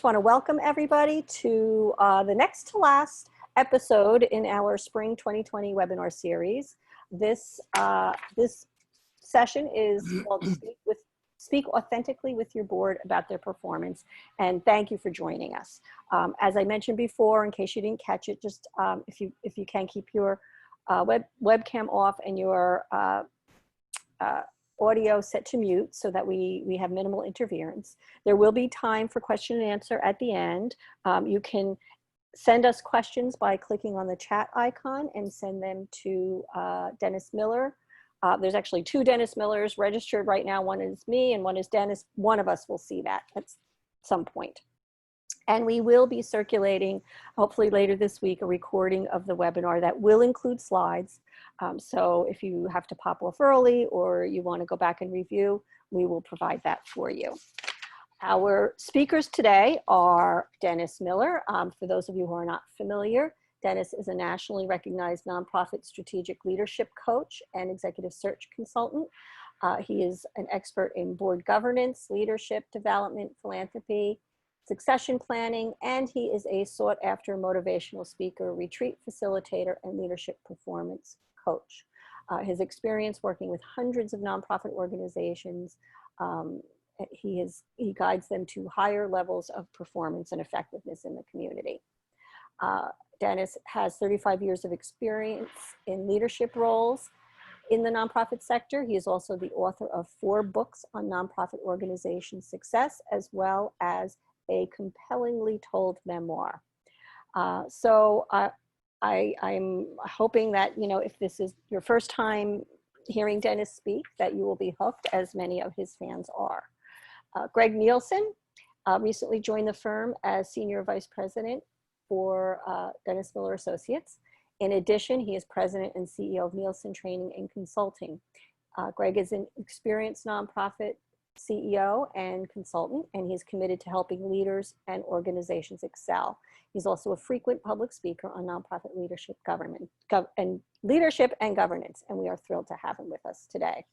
want to welcome everybody to the next to last episode in our Spring 2020 webinar series. This session is called Speak Authentically with Your Board About Their Performance, and thank you for joining us. As I mentioned before, in case you didn't catch it, just if you can keep your webcam off and your audio set to mute so that we have minimal interference. There will be time for question and answer at the end. You can send us questions by clicking on the chat icon and send them to Dennis Miller. There's actually two Dennis Millers registered right now. One is me and one is Dennis. One of us will see that at some point. And we will be circulating, hopefully later this week, a recording of the webinar that will include slides. So if you have to pop off early or you want to go back and review, we will provide that for you. Our speakers today are Dennis Miller. For those of you who are not familiar, Dennis is a nationally recognized nonprofit strategic leadership coach and executive search consultant. He is an expert in board governance, leadership development, philanthropy, succession planning, and he is a sought-after motivational speaker, retreat facilitator, and leadership performance coach. His experience working with hundreds of nonprofit organizations, he guides them to higher levels of performance and effectiveness in the community. Dennis has 35 years of experience in leadership roles in the nonprofit sector. He is also the author of 4 books on nonprofit organization success, as well as a compellingly told memoir. I'm hoping that, if this is your first time hearing Dennis speak, that you will be hooked, as many of his fans are. Greg Nielsen recently joined the firm as Senior Vice President for Dennis Miller Associates. In addition, he is President and CEO of Nielsen Training and Consulting. Greg is an experienced nonprofit CEO and consultant, and he's committed to helping leaders and organizations excel. He's also a frequent public speaker on nonprofit leadership, leadership and governance, and we are thrilled to have him with us today.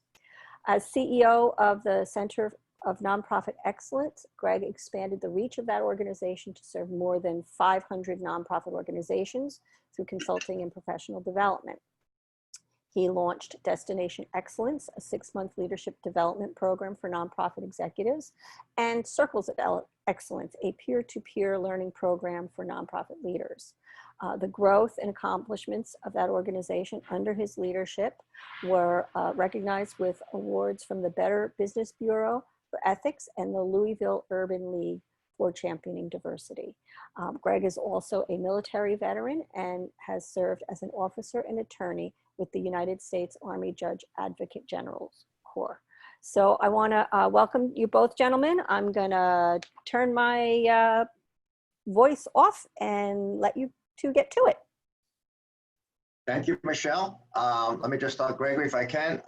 As CEO of the Center of Nonprofit Excellence, Greg expanded the reach of that organization to serve more than 500 nonprofit organizations through consulting and professional development. He launched Destination Excellence, a 6-month leadership development program for nonprofit executives, and Circles of Excellence, a peer-to-peer learning program for nonprofit leaders. The growth and accomplishments of that organization under his leadership were recognized with awards from the Better Business Bureau for Ethics and the Louisville Urban League for championing diversity. Greg is also a military veteran and has served as an officer and attorney with the United States Army Judge Advocate General's Corps. So I want to welcome you both, gentlemen. I'm going to turn my voice off and let you two get to it. Thank you, Michelle. Let me just start, Gregory, if I can.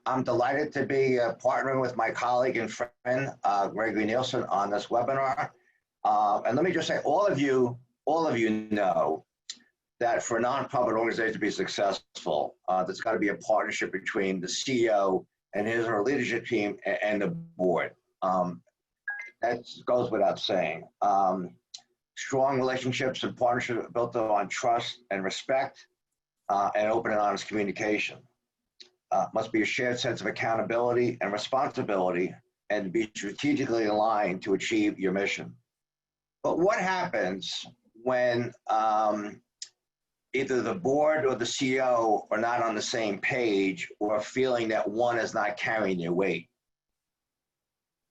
I'm delighted to be partnering with my colleague and friend, Gregory Nielsen, on this webinar. And let me just say, all of you know that for a nonprofit organization to be successful, there's got to be a partnership between the CEO and his or her leadership team and the board. That goes without saying. Strong relationships and partnerships are built on trust and respect and open and honest communication. Must be a shared sense of accountability and responsibility and be strategically aligned to achieve your mission. But what happens when either the board or the CEO are not on the same page or feeling that one is not carrying their weight?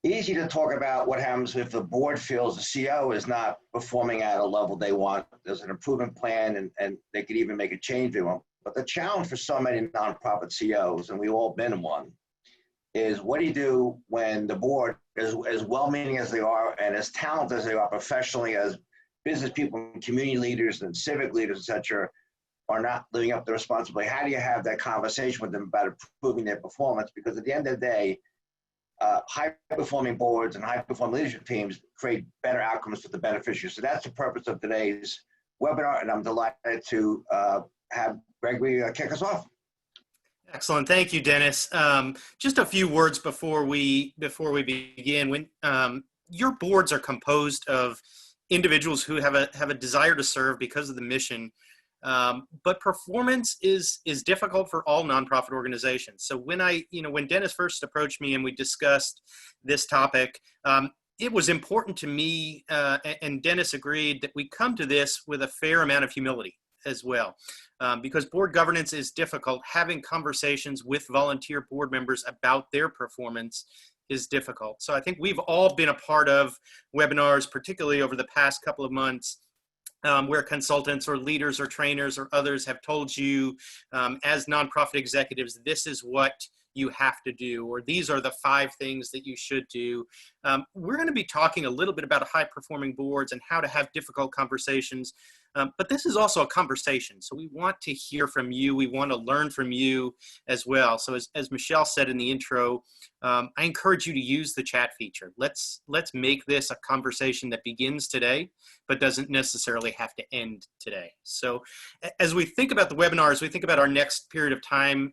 Easy to talk about what happens if the board feels the CEO is not performing at a level they want. There's an improvement plan and they could even make a change they want. But the challenge for so many nonprofit CEOs, and we've all been in one, is what do you do when the board, as well-meaning as they are and as talented as they are professionally, as business people and community leaders and civic leaders, etc., are not living up to responsibility? How do you have that conversation with them about improving their performance? Because at the end of the day, high-performing boards and high-performing leadership teams create better outcomes for the beneficiaries. So that's the purpose of today's webinar, and I'm delighted to have Gregory kick us off. Excellent. Thank you, Dennis. Just a few words before we begin. When your boards are composed of individuals who have a desire to serve because of the mission. But performance is difficult for all nonprofit organizations. So when Dennis first approached me and we discussed this topic, it was important to me, and Dennis agreed, that we come to this with a fair amount of humility as well. Because board governance is difficult, having conversations with volunteer board members about their performance is difficult. So I think we've all been a part of webinars, particularly over the past couple of months, where consultants or leaders or trainers or others have told you, as nonprofit executives, this is what you have to do, or these are the 5 things that you should do. We're going to be talking a little bit about high-performing boards and how to have difficult conversations. But this is also a conversation. So we want to hear from you. We want to learn from you as well. So as Michelle said in the intro, I encourage you to use the chat feature. Let's make this a conversation that begins today, but doesn't necessarily have to end today. So as we think about the webinars, we think about our next period of time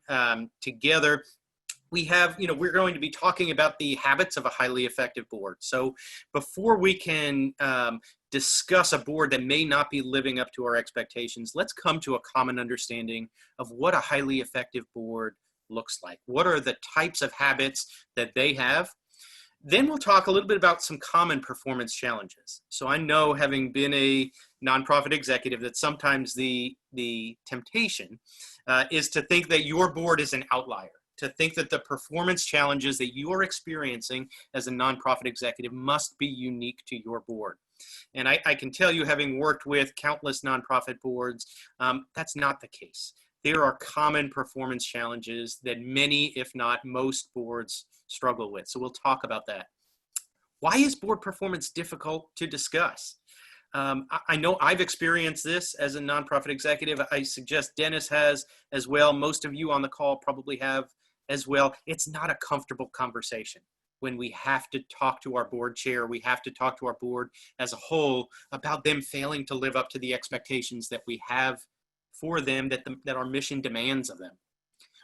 together. We're going to be talking about the habits of a highly effective board. So before we can discuss a board that may not be living up to our expectations, let's come to a common understanding of what a highly effective board looks like. What are the types of habits that they have? Then we'll talk a little bit about some common performance challenges. So I know, having been a nonprofit executive, that sometimes the temptation is to think that your board is an outlier, to think that the performance challenges that you are experiencing as a nonprofit executive must be unique to your board. And I can tell you, having worked with countless nonprofit boards, that's not the case. There are common performance challenges that many, if not most, boards struggle with. So we'll talk about that. Why is board performance difficult to discuss? I know I've experienced this as a nonprofit executive. I suggest Dennis has as well. Most of you on the call probably have as well. It's not a comfortable conversation when we have to talk to our board chair. We have to talk to our board as a whole about them failing to live up to the expectations that we have for them, that our mission demands of them.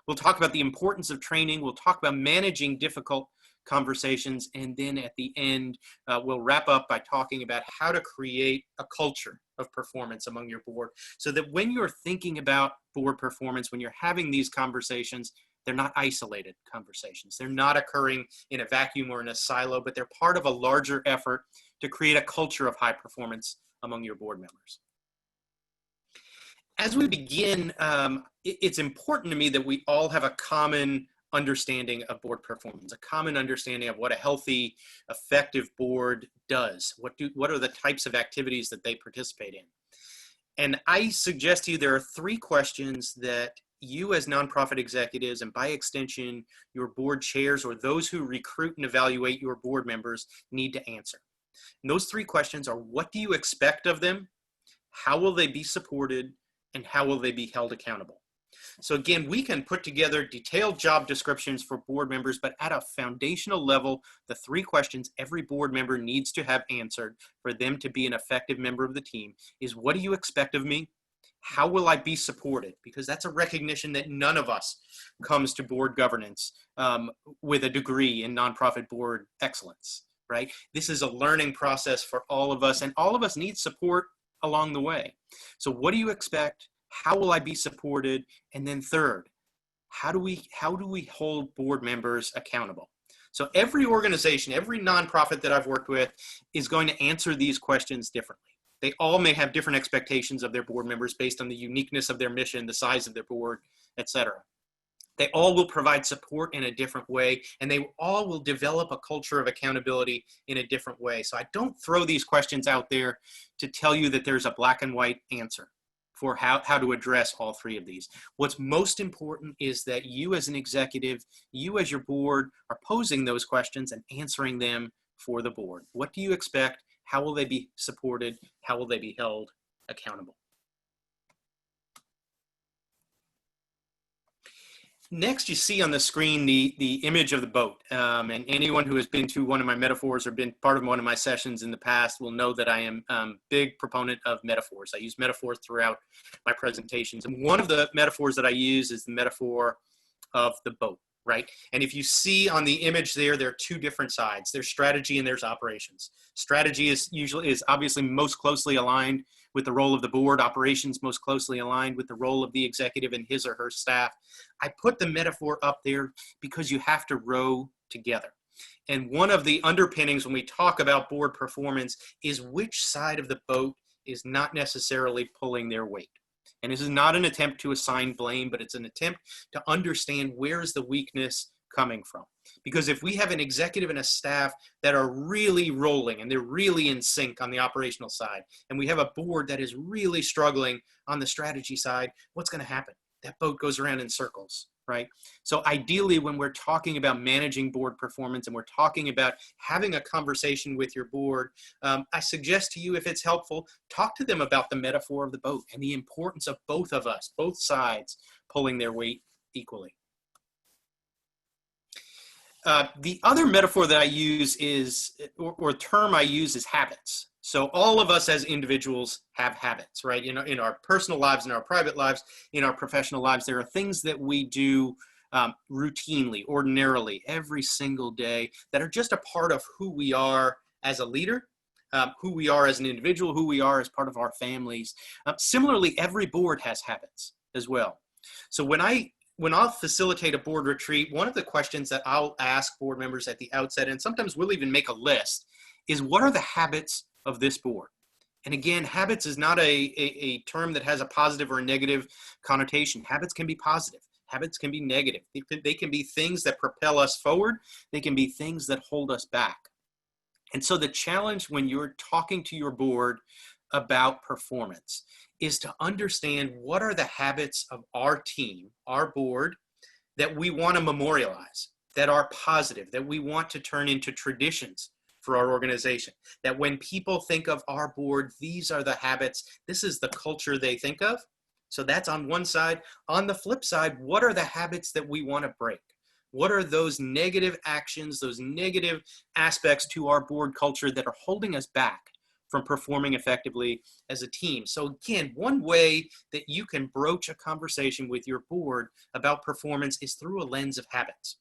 We'll talk about the importance of training. We'll talk about managing difficult conversations. And then at the end, we'll wrap up by talking about how to create a culture of performance among your board, so that when you're thinking about board performance, when you're having these conversations, they're not isolated conversations. They're not occurring in a vacuum or in a silo, but they're part of a larger effort to create a culture of high performance among your board members. As we begin, it's important to me that we all have a common understanding of board performance, a common understanding of what a healthy, effective board does. What are the types of activities that they participate in? And I suggest to you there are 3 questions that you as nonprofit executives, and by extension, your board chairs or those who recruit and evaluate your board members, need to answer. And those 3 questions are: what do you expect of them? How will they be supported? And how will they be held accountable? So again, we can put together detailed job descriptions for board members, but at a foundational level, the 3 questions every board member needs to have answered for them to be an effective member of the team is: what do you expect of me? How will I be supported? Because that's a recognition that none of us comes to board governance with a degree in nonprofit board excellence, right? This is a learning process for all of us, and all of us need support along the way. So what do you expect? How will I be supported? And then third, how do we hold board members accountable? So every organization, every nonprofit that I've worked with is going to answer these questions differently. They all may have different expectations of their board members based on the uniqueness of their mission, the size of their board, etc. They all will provide support in a different way, and they all will develop a culture of accountability in a different way. So I don't throw these questions out there to tell you that there's a black and white answer for how to address all 3 of these. What's most important is that you as an executive, you as your board, are posing those questions and answering them for the board. What do you expect? How will they be supported? How will they be held accountable? Next, you see on the screen the image of the boat. And anyone who has been to one of my metaphors or been part of one of my sessions in the past will know that I am a big proponent of metaphors. I use metaphors throughout my presentations. And one of the metaphors that I use is the metaphor of the boat. right? And if you see on the image there, there are two different sides. There's strategy and there's operations. Strategy is obviously most closely aligned with the role of the board. Operations most closely aligned with the role of the executive and his or her staff. I put the metaphor up there because you have to row together. And one of the underpinnings when we talk about board performance is which side of the boat is not necessarily pulling their weight. And this is not an attempt to assign blame, but it's an attempt to understand where is the weakness coming from. Because if we have an executive and a staff that are really rolling and they're really in sync on the operational side, and we have a board that is really struggling on the strategy side, what's going to happen? That boat goes around in circles, right? So ideally, when we're talking about managing board performance and we're talking about having a conversation with your board, I suggest to you, if it's helpful, talk to them about the metaphor of the boat and the importance of both of us, both sides, pulling their weight equally. The other metaphor that I use is, or term I use is habits. So all of us as individuals have habits, right? You know, in our personal lives, in our private lives, in our professional lives, there are things that we do routinely, ordinarily, every single day that are just a part of who we are as a leader, who we are as an individual, who we are as part of our families. Similarly, every board has habits as well. So when I'll facilitate a board retreat, one of the questions that I'll ask board members at the outset, and sometimes we'll even make a list, is what are the habits of this board? And again, habits is not a term that has a positive or a negative connotation. Habits can be positive. Habits can be negative. They can be things that propel us forward. They can be things that hold us back. And so the challenge when you're talking to your board about performance is to understand what are the habits of our team, our board, that we want to memorialize, that are positive, that we want to turn into traditions for our organization, that when people think of our board, these are the habits, this is the culture they think of. So that's on one side. On the flip side, what are the habits that we want to break? What are those negative actions, those negative aspects to our board culture that are holding us back from performing effectively as a team? So again, one way that you can broach a conversation with your board about performance is through a lens of habits.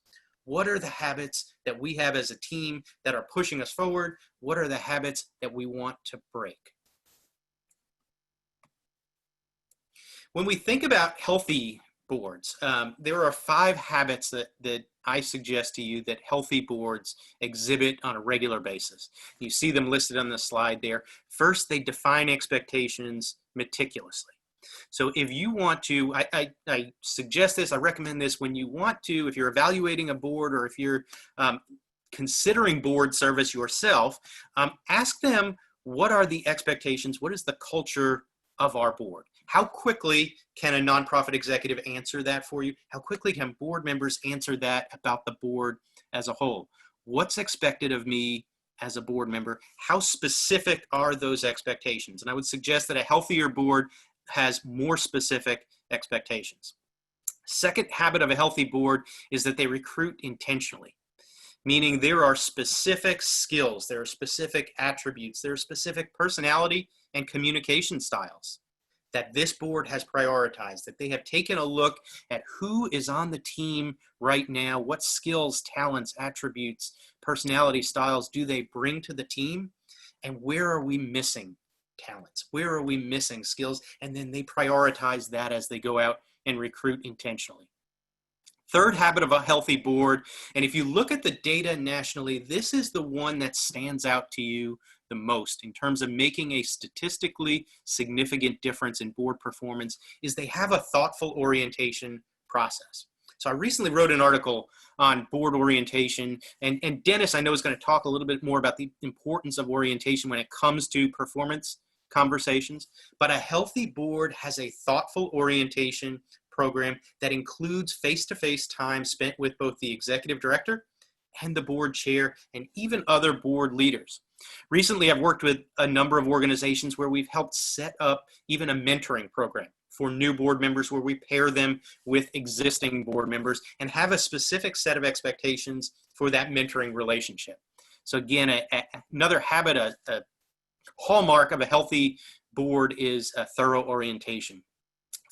What are the habits that we have as a team that are pushing us forward? What are the habits that we want to break? When we think about healthy boards, there are 5 habits that I suggest to you that healthy boards exhibit on a regular basis. You see them listed on the slide there. First, they define expectations meticulously. So if you want to, I suggest this, I recommend this when you want to, if you're evaluating a board or if you're considering board service yourself, ask them, what are the expectations? What is the culture of our board? How quickly can a nonprofit executive answer that for you? How quickly can board members answer that about the board as a whole? What's expected of me as a board member? How specific are those expectations? And I would suggest that a healthier board has more specific expectations. Second habit of a healthy board is that they recruit intentionally, meaning there are specific skills, there are specific attributes, there are specific personality and communication styles that this board has prioritized, that they have taken a look at who is on the team right now, what skills, talents, attributes, personality styles do they bring to the team, and where are we missing talents? Where are we missing skills? And then they prioritize that as they go out and recruit intentionally. Third habit of a healthy board, and if you look at the data nationally, this is the one that stands out to you the most in terms of making a statistically significant difference in board performance, is they have a thoughtful orientation process. So I recently wrote an article on board orientation, and Dennis, I know, is going to talk a little bit more about the importance of orientation when it comes to performance conversations, but a healthy board has a thoughtful orientation program that includes face-to-face time spent with both the executive director and the board chair and even other board leaders. Recently, I've worked with a number of organizations where we've helped set up even a mentoring program for new board members where we pair them with existing board members and have a specific set of expectations for that mentoring relationship. So again, another habit, a hallmark of a healthy board is a thorough orientation.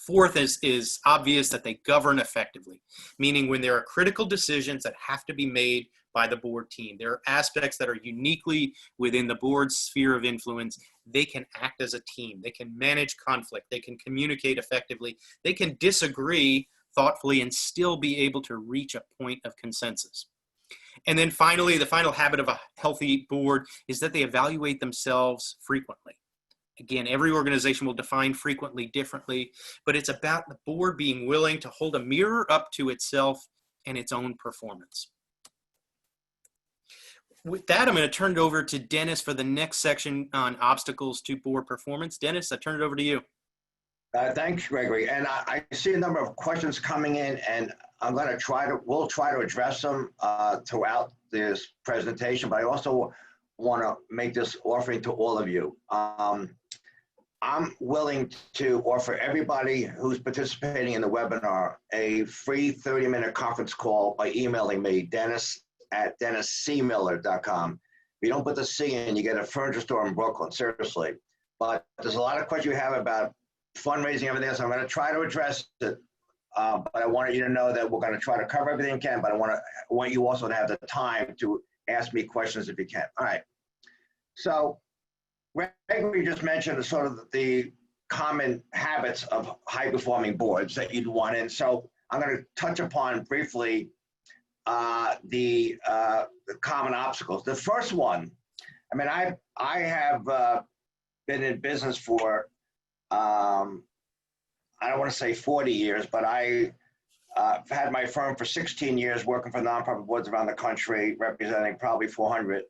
Fourth is obvious, that they govern effectively, meaning when there are critical decisions that have to be made by the board team, there are aspects that are uniquely within the board's sphere of influence. They can act as a team. They can manage conflict. They can communicate effectively. They can disagree thoughtfully and still be able to reach a point of consensus. And then finally, the final habit of a healthy board is that they evaluate themselves frequently. Again, every organization will define frequently differently, but it's about the board being willing to hold a mirror up to itself and its own performance. With that, I'm going to turn it over to Dennis for the next section on obstacles to board performance. Dennis, I turn it over to you. Thanks, Gregory. And I see a number of questions coming in, and we'll try to address them throughout this presentation, but I also want to make this offering to all of you. I'm willing to offer everybody who's participating in the webinar a free 30-minute conference call by emailing me, dennis@denniscmiller.com. If you don't put the C in, you get a furniture store in Brooklyn, seriously. But there's a lot of questions you have about fundraising, everything else. I'm going to try to address it, but I want you to know that we're going to try to cover everything we can, but I want you also to have the time to ask me questions if you can. All right. So Gregory just mentioned sort of the common habits of high-performing boards that you'd want in. So I'm going to touch upon briefly the common obstacles. The first one, I mean, I have been in business for, I don't want to say 40 years, but I've had my firm for 16 years working for nonprofit boards around the country, representing probably 400,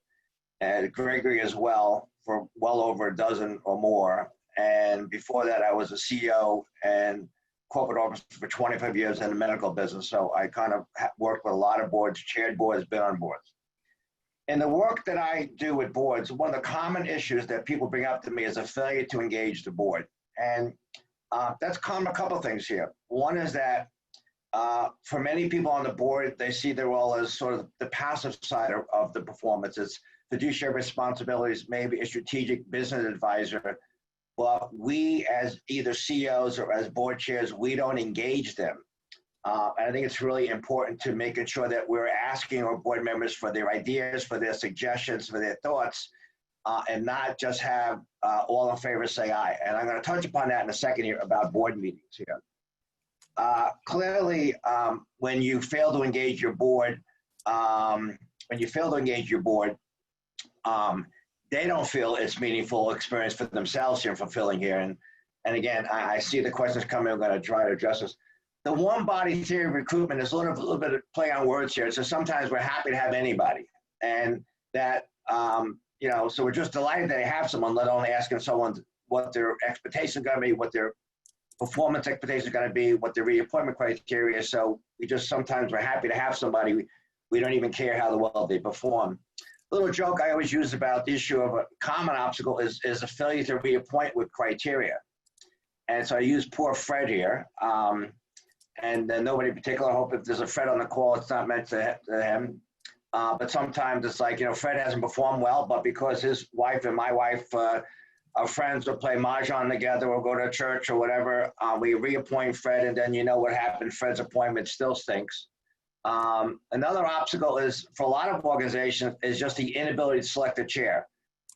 and Gregory as well, for well over a dozen or more. And before that, I was a CEO and corporate officer for 25 years in the medical business. So I kind of worked with a lot of boards, chaired boards, been on boards. In the work that I do with boards, one of the common issues that people bring up to me is a failure to engage the board. And that's common, a couple of things here. One is that for many people on the board, they see their role as sort of the passive side of the performance. It's fiduciary responsibilities, maybe a strategic business advisor, but we as either CEOs or as board chairs, we don't engage them. And I think it's really important to making sure that we're asking our board members for their ideas, for their suggestions, for their thoughts, and not just have all in favor say aye. And I'm going to touch upon that in a second here about board meetings here. Clearly, when you fail to engage your board, they don't feel it's meaningful experience for themselves here and fulfilling here. And again, I see the questions coming. I'm going to try to address this. The one body theory of recruitment is a little bit of play on words here. So sometimes we're happy to have anybody, and that so we're just delighted that they have someone, let alone asking someone what their expectations are going to be, what their performance expectations are going to be, what their reappointment criteria is. So sometimes we're happy to have somebody. We don't even care how well they perform. Little joke I always use about the issue of a common obstacle is a failure to reappoint with criteria. And so I use poor Fred here. And nobody in particular, I hope if there's a Fred on the call, it's not meant to him. But sometimes it's like, Fred hasn't performed well, but because his wife and my wife are friends or play mahjong together or go to church or whatever, we reappoint Fred, and then you know what happened. Fred's appointment still stinks. Another obstacle is, for a lot of organizations, is just the inability to select a chair.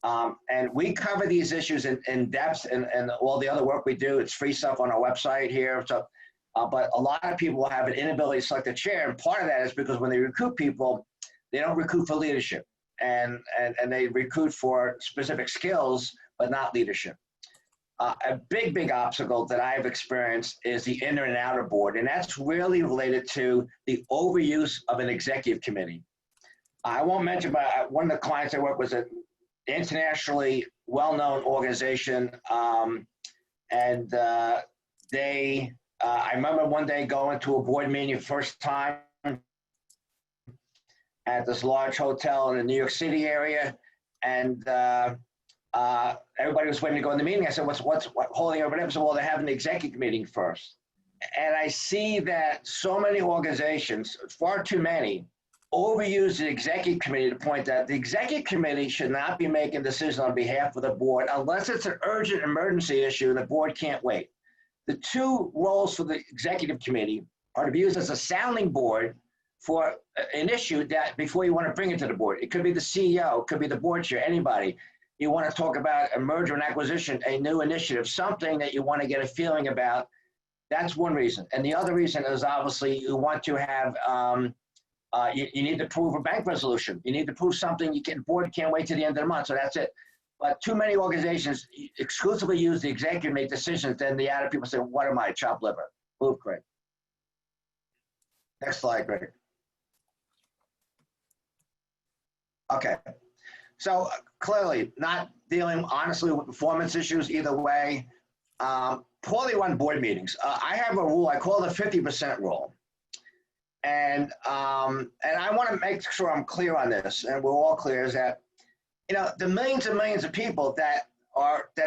And we cover these issues in depth and all the other work we do. It's free stuff on our website here. So, but a lot of people have an inability to select a chair. And part of that is because when they recruit people, they don't recruit for leadership. And they recruit for specific skills, but not leadership. A big obstacle that I've experienced is the inner and outer board, and that's really related to the overuse of an executive committee. I won't mention, but one of the clients I work with is an internationally well-known organization, and I remember one day going to a board meeting for the first time at this large hotel in the New York City area, and everybody was waiting to go in the meeting. I said, what's holding everybody up? I said, well, they're having the executive meeting first. And I see that so many organizations, far too many, overuse the executive committee to the point that the executive committee should not be making decisions on behalf of the board unless it's an urgent emergency issue and the board can't wait. The two roles for the executive committee are to be used as a sounding board for an issue that before you want to bring it to the board. It could be the CEO, it could be the board chair, anybody. You want to talk about a merger and acquisition, a new initiative, something that you want to get a feeling about. That's one reason. And the other reason is obviously you want to have, you need to prove a bank resolution. You need to prove something. The board can't wait till the end of the month, so that's it. But too many organizations exclusively use the executive to make decisions, then the other people say, what am I, chopped liver? Move, Greg. Next slide, Greg. Okay, so clearly not dealing honestly with performance issues either way. Poorly run board meetings. I have a rule, I call the 50% rule. And I want to make sure I'm clear on this, and we're all clear, is that, you know, the millions and millions of people that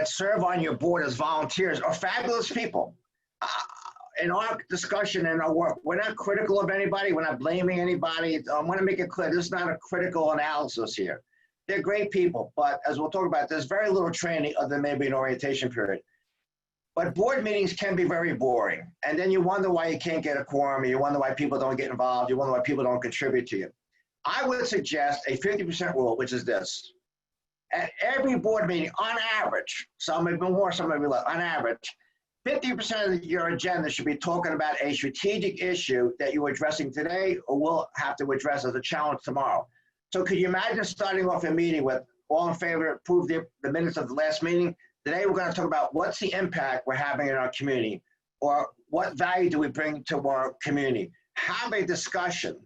serve on your board as volunteers are fabulous people. In our discussion and our work, we're not critical of anybody. We're not blaming anybody. I want to make it clear, this is not a critical analysis here. They're great people, but as we'll talk about, there's very little training other than maybe an orientation period. But board meetings can be very boring. And then you wonder why you can't get a quorum. You wonder why people don't get involved. You wonder why people don't contribute to you. I would suggest a 50% rule, which is this. At every board meeting, on average, some may be more, some may be less, on average, 50% of your agenda should be talking about a strategic issue that you're addressing today or will have to address as a challenge tomorrow. So could you imagine starting off a meeting with all in favor, approve the minutes of the last meeting? Today we're going to talk about what's the impact we're having in our community, or what value do we bring to our community. Have a discussion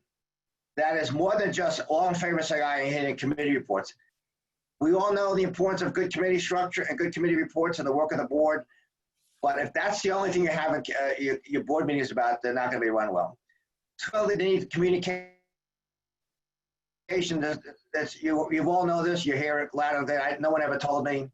that is more than just all in favor, say aye, and hitting committee reports. We all know the importance of good committee structure and good committee reports and the work of the board. But if that's the only thing you have your board meetings about, they're not going to be run well. So they need communication. You've all know this. You hear it loud and clear. No one ever told me.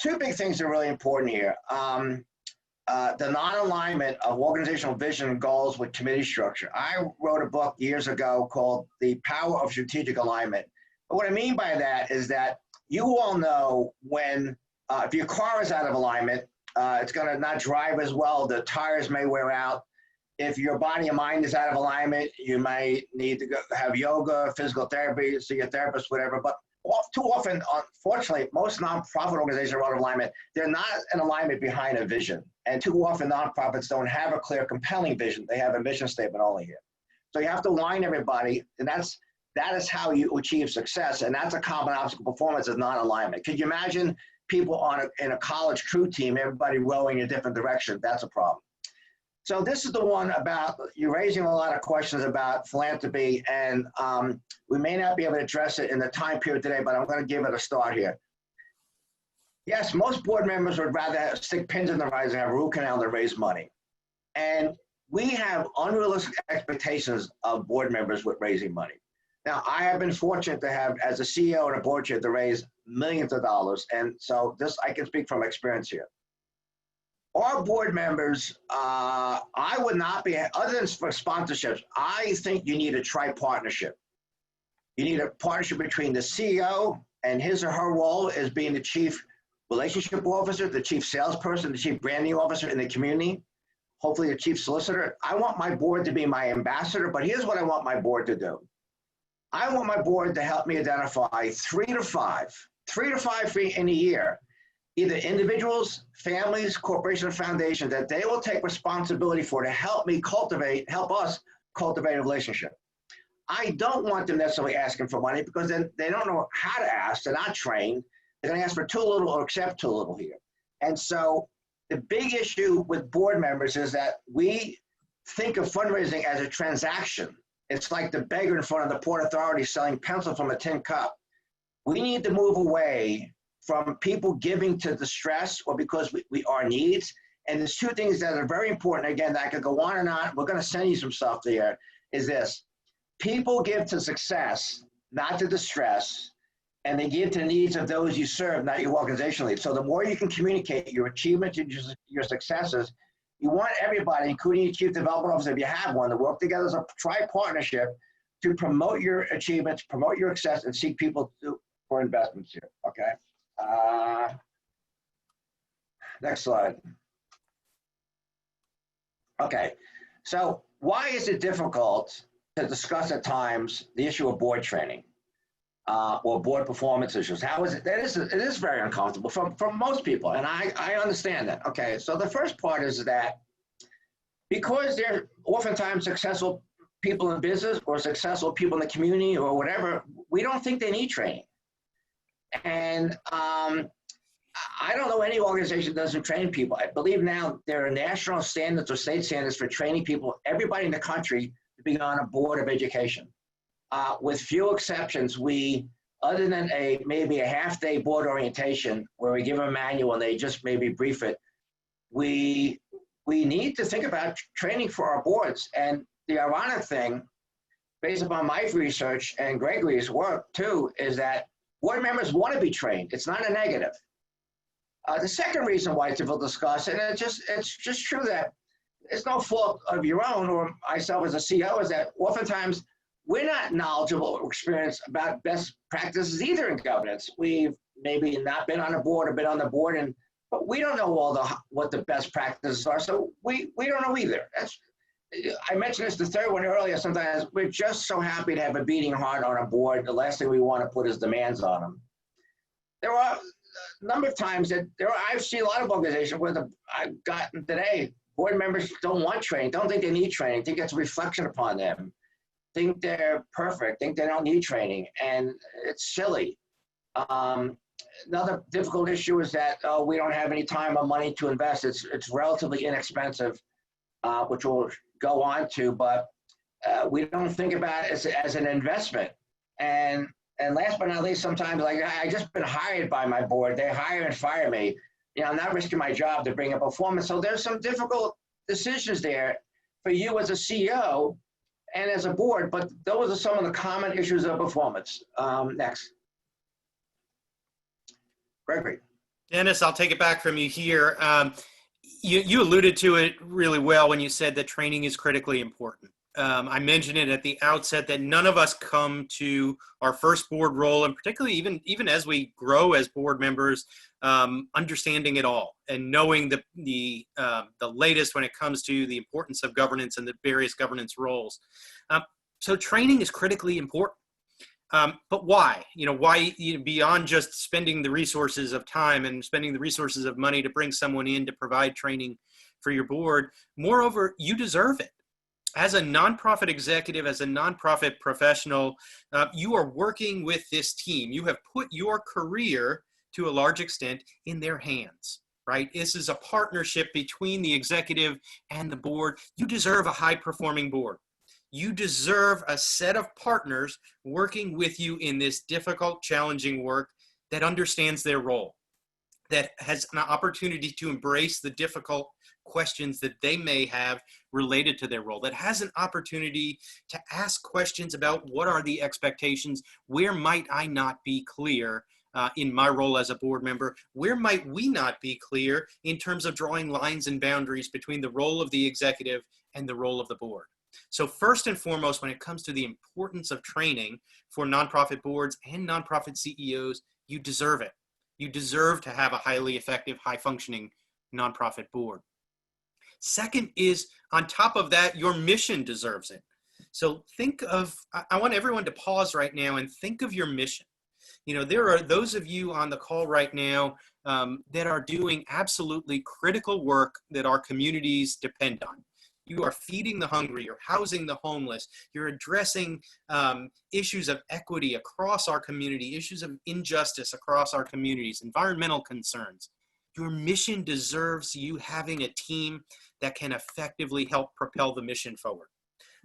Two big things are really important here. The non-alignment of organizational vision and goals with committee structure. I wrote a book years ago called The Power of Strategic Alignment. But what I mean by that is that you all know when, if your car is out of alignment, it's going to not drive as well. The tires may wear out. If your body and mind is out of alignment, you might need to go have yoga, physical therapy, see a therapist, whatever. But too often, unfortunately, most nonprofit organizations are out of alignment. They're not in alignment behind a vision. And too often, nonprofits don't have a clear, compelling vision. They have a mission statement only here. So you have to align everybody, and that is how you achieve success. And that's a common obstacle performance is non-alignment. Could you imagine people in a college crew team, everybody rowing in a different direction? That's a problem. So this is the one about, you're raising a lot of questions about philanthropy, and we may not be able to address it in the time period today, but I'm going to give it a start here. Yes, most board members would rather stick pins in their eyes and have a root canal to raise money. And we have unrealistic expectations of board members with raising money. Now, I have been fortunate to have, as a CEO and a board chair, to raise millions of dollars. And so this, I can speak from experience here. Our board members, I would not be, other than for sponsorships, I think you need a tri-partnership. You need a partnership between the CEO and his or her role as being the chief relationship officer, the chief salesperson, the chief branding officer in the community, hopefully the chief solicitor. I want my board to be my ambassador, but here's what I want my board to do. I want my board to help me identify 3 to 5 in a year, either individuals, families, corporations, or foundations, that they will take responsibility for to help us cultivate a relationship. I don't want them necessarily asking for money because then they don't know how to ask. They're not trained. They're going to ask for too little or accept too little here. And so the big issue with board members is that we think of fundraising as a transaction. It's like the beggar in front of the Port Authority selling pencil from a tin cup. We need to move away from people giving to distress or because we our needs. And there's two things that are very important. Again, that I could go on and on. We're going to send you some stuff there. Is this: people give to success, not to distress, and they give to the needs of those you serve, not your organizational needs. So the more you can communicate your achievements and your successes, you want everybody, including your chief development officer, if you have one, to work together as a tri-partnership to promote your achievements, promote your success, and seek people for investments here, okay? Next slide. Okay, so why is it difficult to discuss at times the issue of board training or board performance issues? How is it? It is very uncomfortable from most people, and I understand that. Okay, so the first part is that because they're oftentimes successful people in business or successful people in the community or whatever, we don't think they need training. And I don't know any organization that doesn't train people. I believe now there are national standards or state standards for training people, everybody in the country, to be on a board of education. With few exceptions, other than maybe a half-day board orientation where we give them a manual and they just maybe brief it, we need to think about training for our boards. And the ironic thing, based upon my research and Gregory's work too, is that board members want to be trained. It's not a negative. The second reason why it's difficult to discuss, and it's just true that it's no fault of your own or myself as a CEO, is that oftentimes we're not knowledgeable or experienced about best practices either in governance. We've maybe not been on a board or been on the board, but we don't know what the best practices are, so we don't know either. I mentioned this the third one earlier. Sometimes we're just so happy to have a beating heart on a board. The last thing we want to put is demands on them. There are a number of times that I've seen a lot of organizations where I've gotten today, board members don't want training, don't think they need training, think it's a reflection upon them, think they're perfect, think they don't need training, and it's silly. Another difficult issue is that we don't have any time or money to invest. It's relatively inexpensive, which we'll go on to, but we don't think about it as an investment. And last but not least, sometimes like I just been hired by my board. They hire and fire me. I'm not risking my job to bring up performance. So there's some difficult decisions there for you as a CEO and as a board, but those are some of the common issues of performance. Next. Gregory. Dennis, I'll take it back from you here. You alluded to it really well when you said that training is critically important. I mentioned it at the outset that none of us come to our first board role, and particularly even as we grow as board members, understanding it all and knowing the latest when it comes to the importance of governance and the various governance roles. So training is critically important. But why? Why beyond just spending the resources of time and spending the resources of money to bring someone in to provide training for your board? Moreover, you deserve it. As a nonprofit executive, as a nonprofit professional, you are working with this team. You have put your career, to a large extent, in their hands, right? This is a partnership between the executive and the board. You deserve a high-performing board. You deserve a set of partners working with you in this difficult, challenging work that understands their role, that has an opportunity to embrace the difficult questions that they may have related to their role, that has an opportunity to ask questions about what are the expectations, where might I not be clear in my role as a board member, where might we not be clear in terms of drawing lines and boundaries between the role of the executive and the role of the board. So first and foremost, when it comes to the importance of training for nonprofit boards and nonprofit CEOs, you deserve it. You deserve to have a highly effective, high-functioning nonprofit board. Second is, on top of that, your mission deserves it. So I want everyone to pause right now and think of your mission. There are those of you on the call right now that are doing absolutely critical work that our communities depend on. You are feeding the hungry, you're housing the homeless, you're addressing issues of equity across our community, issues of injustice across our communities, environmental concerns. Your mission deserves you having a team that can effectively help propel the mission forward.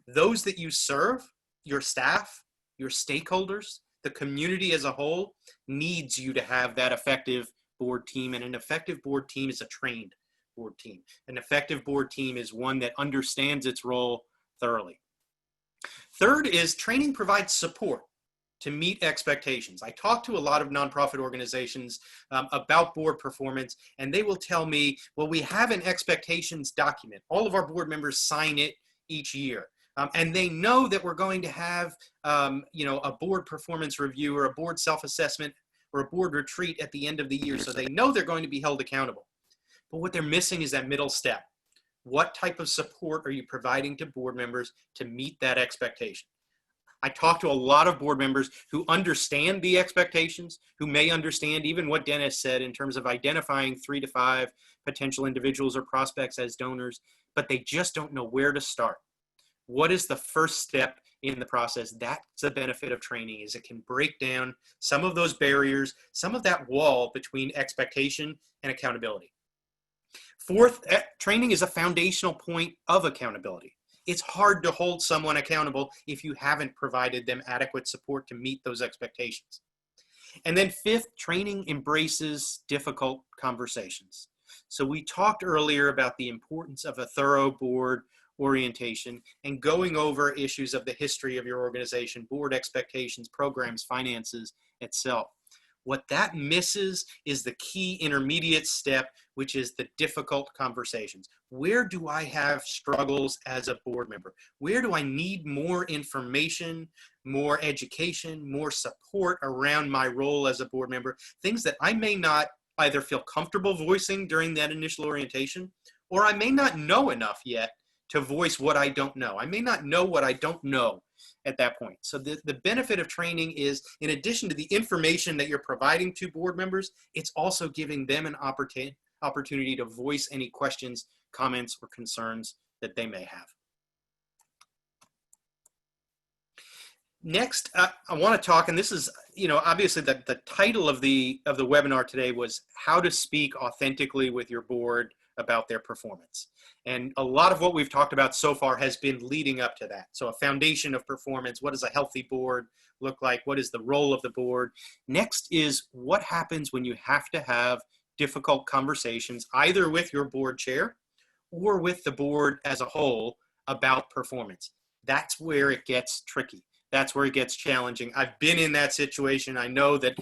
Those that you serve, your staff, your stakeholders, the community as a whole, needs you to have that effective board team, and an effective board team is a trained board team. An effective board team is one that understands its role thoroughly. Third is training provides support to meet expectations. I talk to a lot of nonprofit organizations about board performance, and they will tell me, well, we have an expectations document. All of our board members sign it each year. And they know that we're going to have, a board performance review or a board self-assessment or a board retreat at the end of the year. So they know they're going to be held accountable. But what they're missing is that middle step What type of support are you providing to board members to meet that expectation? I talk to a lot of board members who understand the expectations, who may understand even what Dennis said in terms of identifying 3 to 5 potential individuals or prospects as donors, but they just don't know where to start. What is the first step in the process? That's the benefit of training, is it can break down some of those barriers, some of that wall between expectation and accountability. Fourth, training is a foundational point of accountability. It's hard to hold someone accountable if you haven't provided them adequate support to meet those expectations. And then fifth, training embraces difficult conversations. So we talked earlier about the importance of a thorough board orientation and going over issues of the history of your organization, board expectations, programs, finances, itself. What that misses is the key intermediate step, which is the difficult conversations. Where do I have struggles as a board member? Where do I need more information, more education, more support around my role as a board member? Things that I may not either feel comfortable voicing during that initial orientation, or I may not know enough yet to voice what I don't know. I may not know what I don't know at that point. So the benefit of training is, in addition to the information that you're providing to board members, it's also giving them an opportunity to voice any questions, comments, or concerns that they may have. Next, I want to talk, and this is, obviously the title of the webinar today was how to speak authentically with your board about their performance. And a lot of what we've talked about so far has been leading up to that. So a foundation of performance, what does a healthy board look like? What is the role of the board? Next is what happens when you have to have difficult conversations, either with your board chair or with the board as a whole about performance. That's where it gets tricky. That's where it gets challenging. I've been in that situation. I know that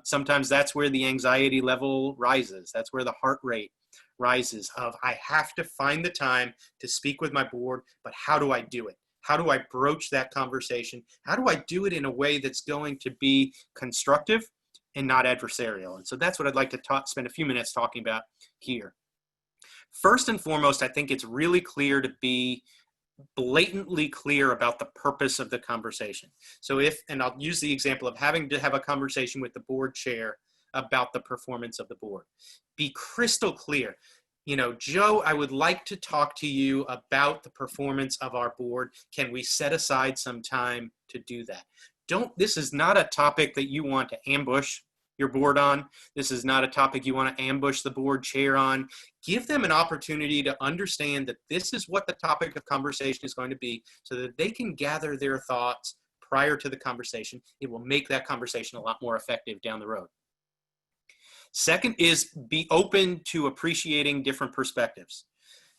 sometimes that's where the anxiety level rises. That's where the heart rate rises of, I have to find the time to speak with my board, but how do I do it? How do I broach that conversation? How do I do it in a way that's going to be constructive and not adversarial? And so that's what I'd like to spend a few minutes talking about here. First and foremost, I think it's really clear to be blatantly clear about the purpose of the conversation. So and I'll use the example of having to have a conversation with the board chair about the performance of the board. Be crystal clear. Joe, I would like to talk to you about the performance of our board. Can we set aside some time to do that? This is not a topic that you want to ambush your board on. This is not a topic you want to ambush the board chair on. Give them an opportunity to understand that this is what the topic of conversation is going to be, so that they can gather their thoughts prior to the conversation. It will make that conversation a lot more effective down the road. Second is be open to appreciating different perspectives.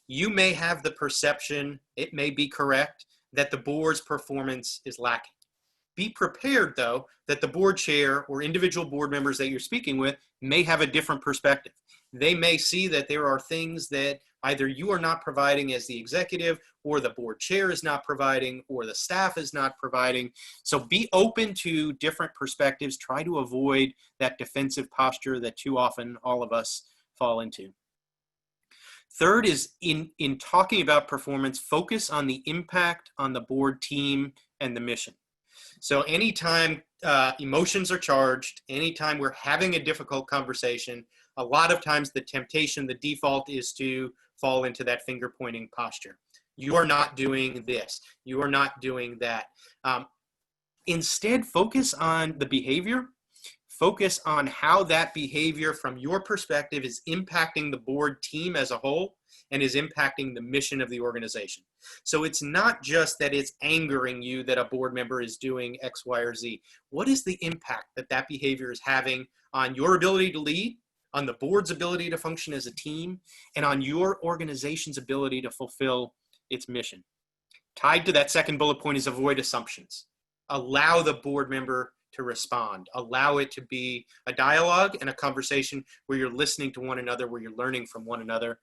You may have the perception, it may be correct, that the board's performance is lacking. Be prepared, though, that the board chair or individual board members that you're speaking with may have a different perspective. They may see that there are things that either you are not providing as the executive, or the board chair is not providing, or the staff is not providing. So be open to different perspectives. Try to avoid that defensive posture that too often all of us fall into. Third is in talking about performance, focus on the impact on the board team and the mission. So anytime emotions are charged, anytime we're having a difficult conversation, a lot of times the temptation, the default is to fall into that finger pointing posture. You are not doing this. You are not doing that. Instead, focus on the behavior. Focus on how that behavior from your perspective is impacting the board team as a whole and is impacting the mission of the organization. So it's not just that it's angering you that a board member is doing X, Y, or Z. What is the impact that that behavior is having on your ability to lead, on the board's ability to function as a team, and on your organization's ability to fulfill its mission? Tied to that second bullet point is avoid assumptions. Allow the board member to respond. Allow it to be a dialogue and a conversation where you're listening to one another, where you're learning from one another.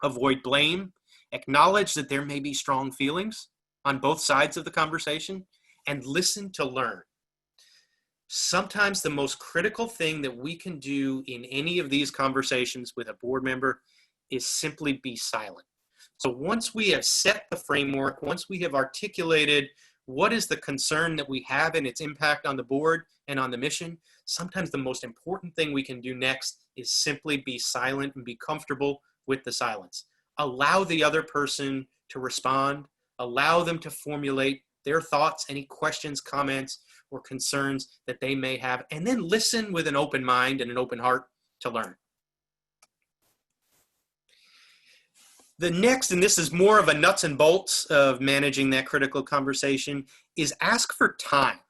Avoid blame. Acknowledge that there may be strong feelings on both sides of the conversation, and listen to learn. Sometimes the most critical thing that we can do in any of these conversations with a board member is simply be silent. So once we have set the framework, once we have articulated what is the concern that we have and its impact on the board and on the mission, sometimes the most important thing we can do next is simply be silent and be comfortable with the silence. Allow the other person to respond, allow them to formulate their thoughts, any questions, comments, or concerns that they may have, and then listen with an open mind and an open heart to learn. The next, and this is more of a nuts and bolts of managing that critical conversation, is ask for time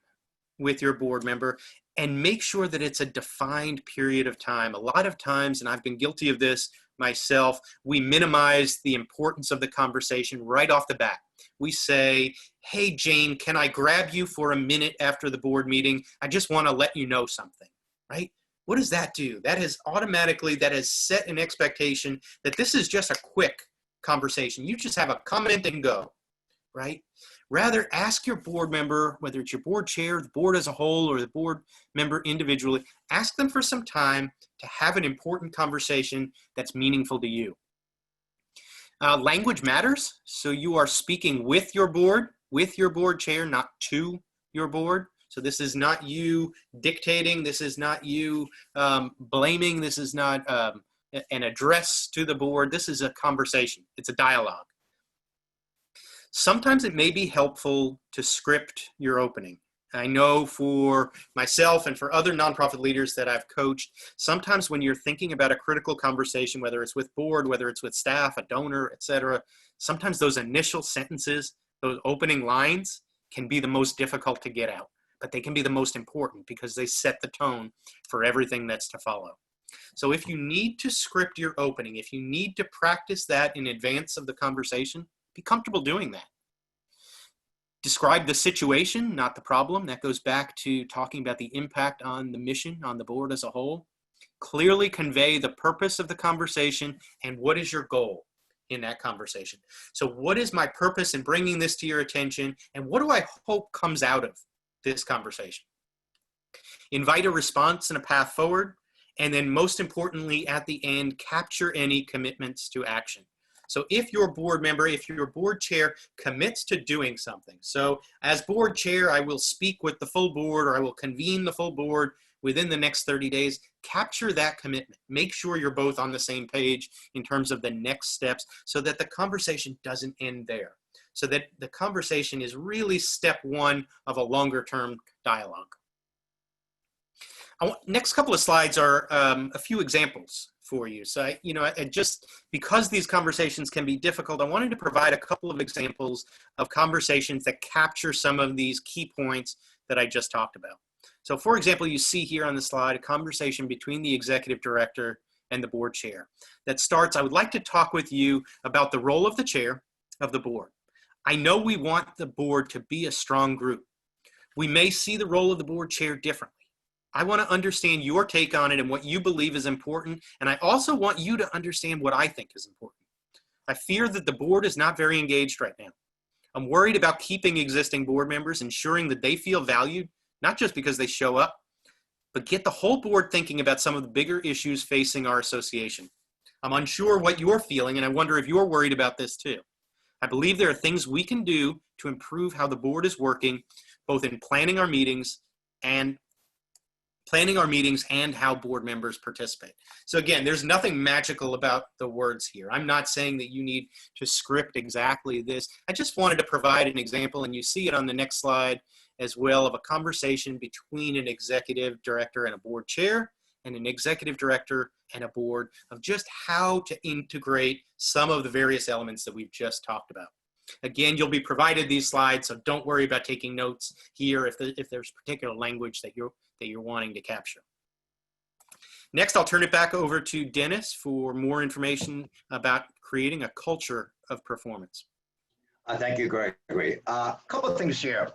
with your board member and make sure that it's a defined period of time. A lot of times, and I've been guilty of this myself, we minimize the importance of the conversation right off the bat. We say, hey, Jane, can I grab you for a minute after the board meeting? I just want to let you know something, right? What does that do? That has set an expectation that this is just a quick conversation. You just have a comment and go, right? Rather, ask your board member, whether it's your board chair, the board as a whole, or the board member individually, ask them for some time to have an important conversation that's meaningful to you. Language matters, so you are speaking with your board chair, not to your board. So this is not you dictating, this is not you blaming, this is not an address to the board. This is a conversation, it's a dialogue. Sometimes it may be helpful to script your opening. I know for myself and for other nonprofit leaders that I've coached, sometimes when you're thinking about a critical conversation, whether it's with board, whether it's with staff, a donor, etc., sometimes those initial sentences, those opening lines can be the most difficult to get out, but they can be the most important because they set the tone for everything that's to follow. So if you need to script your opening, if you need to practice that in advance of the conversation, be comfortable doing that. Describe the situation, not the problem. That goes back to talking about the impact on the mission, on the board as a whole. Clearly convey the purpose of the conversation and what is your goal in that conversation. So what is my purpose in bringing this to your attention, and what do I hope comes out of this conversation? Invite a response and a path forward, and then most importantly, at the end, capture any commitments to action. So if your board member, if your board chair commits to doing something, so as board chair, I will speak with the full board, or I will convene the full board within the next 30 days, capture that commitment. Make sure you're both on the same page in terms of the next steps so that the conversation doesn't end there. So that the conversation is really step one of a longer term dialogue. Next couple of slides are a few examples for you. So, just because these conversations can be difficult, I wanted to provide a couple of examples of conversations that capture some of these key points that I just talked about. So, for example, you see here on the slide a conversation between the executive director and the board chair that starts, I would like to talk with you about the role of the chair of the board. I know we want the board to be a strong group. We may see the role of the board chair differently. I want to understand your take on it and what you believe is important. And I also want you to understand what I think is important. I fear that the board is not very engaged right now. I'm worried about keeping existing board members, ensuring that they feel valued, not just because they show up, but get the whole board thinking about some of the bigger issues facing our association. I'm unsure what you're feeling, and I wonder if you're worried about this too. I believe there are things we can do to improve how the board is working, both in planning our meetings and how board members participate. So again, there's nothing magical about the words here. I'm not saying that you need to script exactly this. I just wanted to provide an example, and you see it on the next slide as well, of a conversation between an executive director and a board chair, and an executive director and a board, of just how to integrate some of the various elements that we've just talked about. Again, you'll be provided these slides, so don't worry about taking notes here if there's particular language that you're wanting to capture. Next, I'll turn it back over to Dennis for more information about creating a culture of performance. Thank you, Gregory. A couple of things here.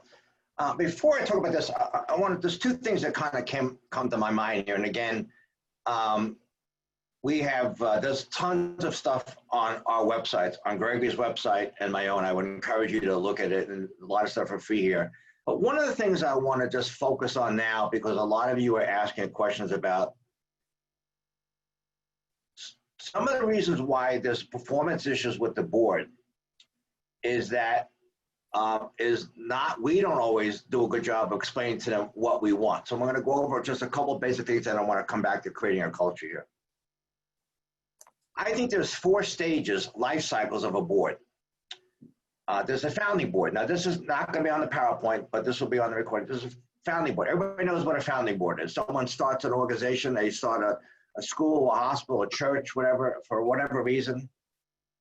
Before I talk about this, there's two things that kind of come to my mind here. And again, we have, there's tons of stuff on our websites, on Gregory's website and my own. I would encourage you to look at it, and a lot of stuff for free here. But one of the things I want to just focus on now, because a lot of you are asking questions about some of the reasons why there's performance issues with the board is that we don't always do a good job of explaining to them what we want. So I'm going to go over just a couple of basic things, and I want to come back to creating a culture here. I think there's 4 stages, life cycles of a board. There's a founding board. Now, this is not going to be on the PowerPoint, but this will be on the recording. There's a founding board. Everybody knows what a founding board is. Someone starts an organization, they start a school, a hospital, a church, whatever, for whatever reason,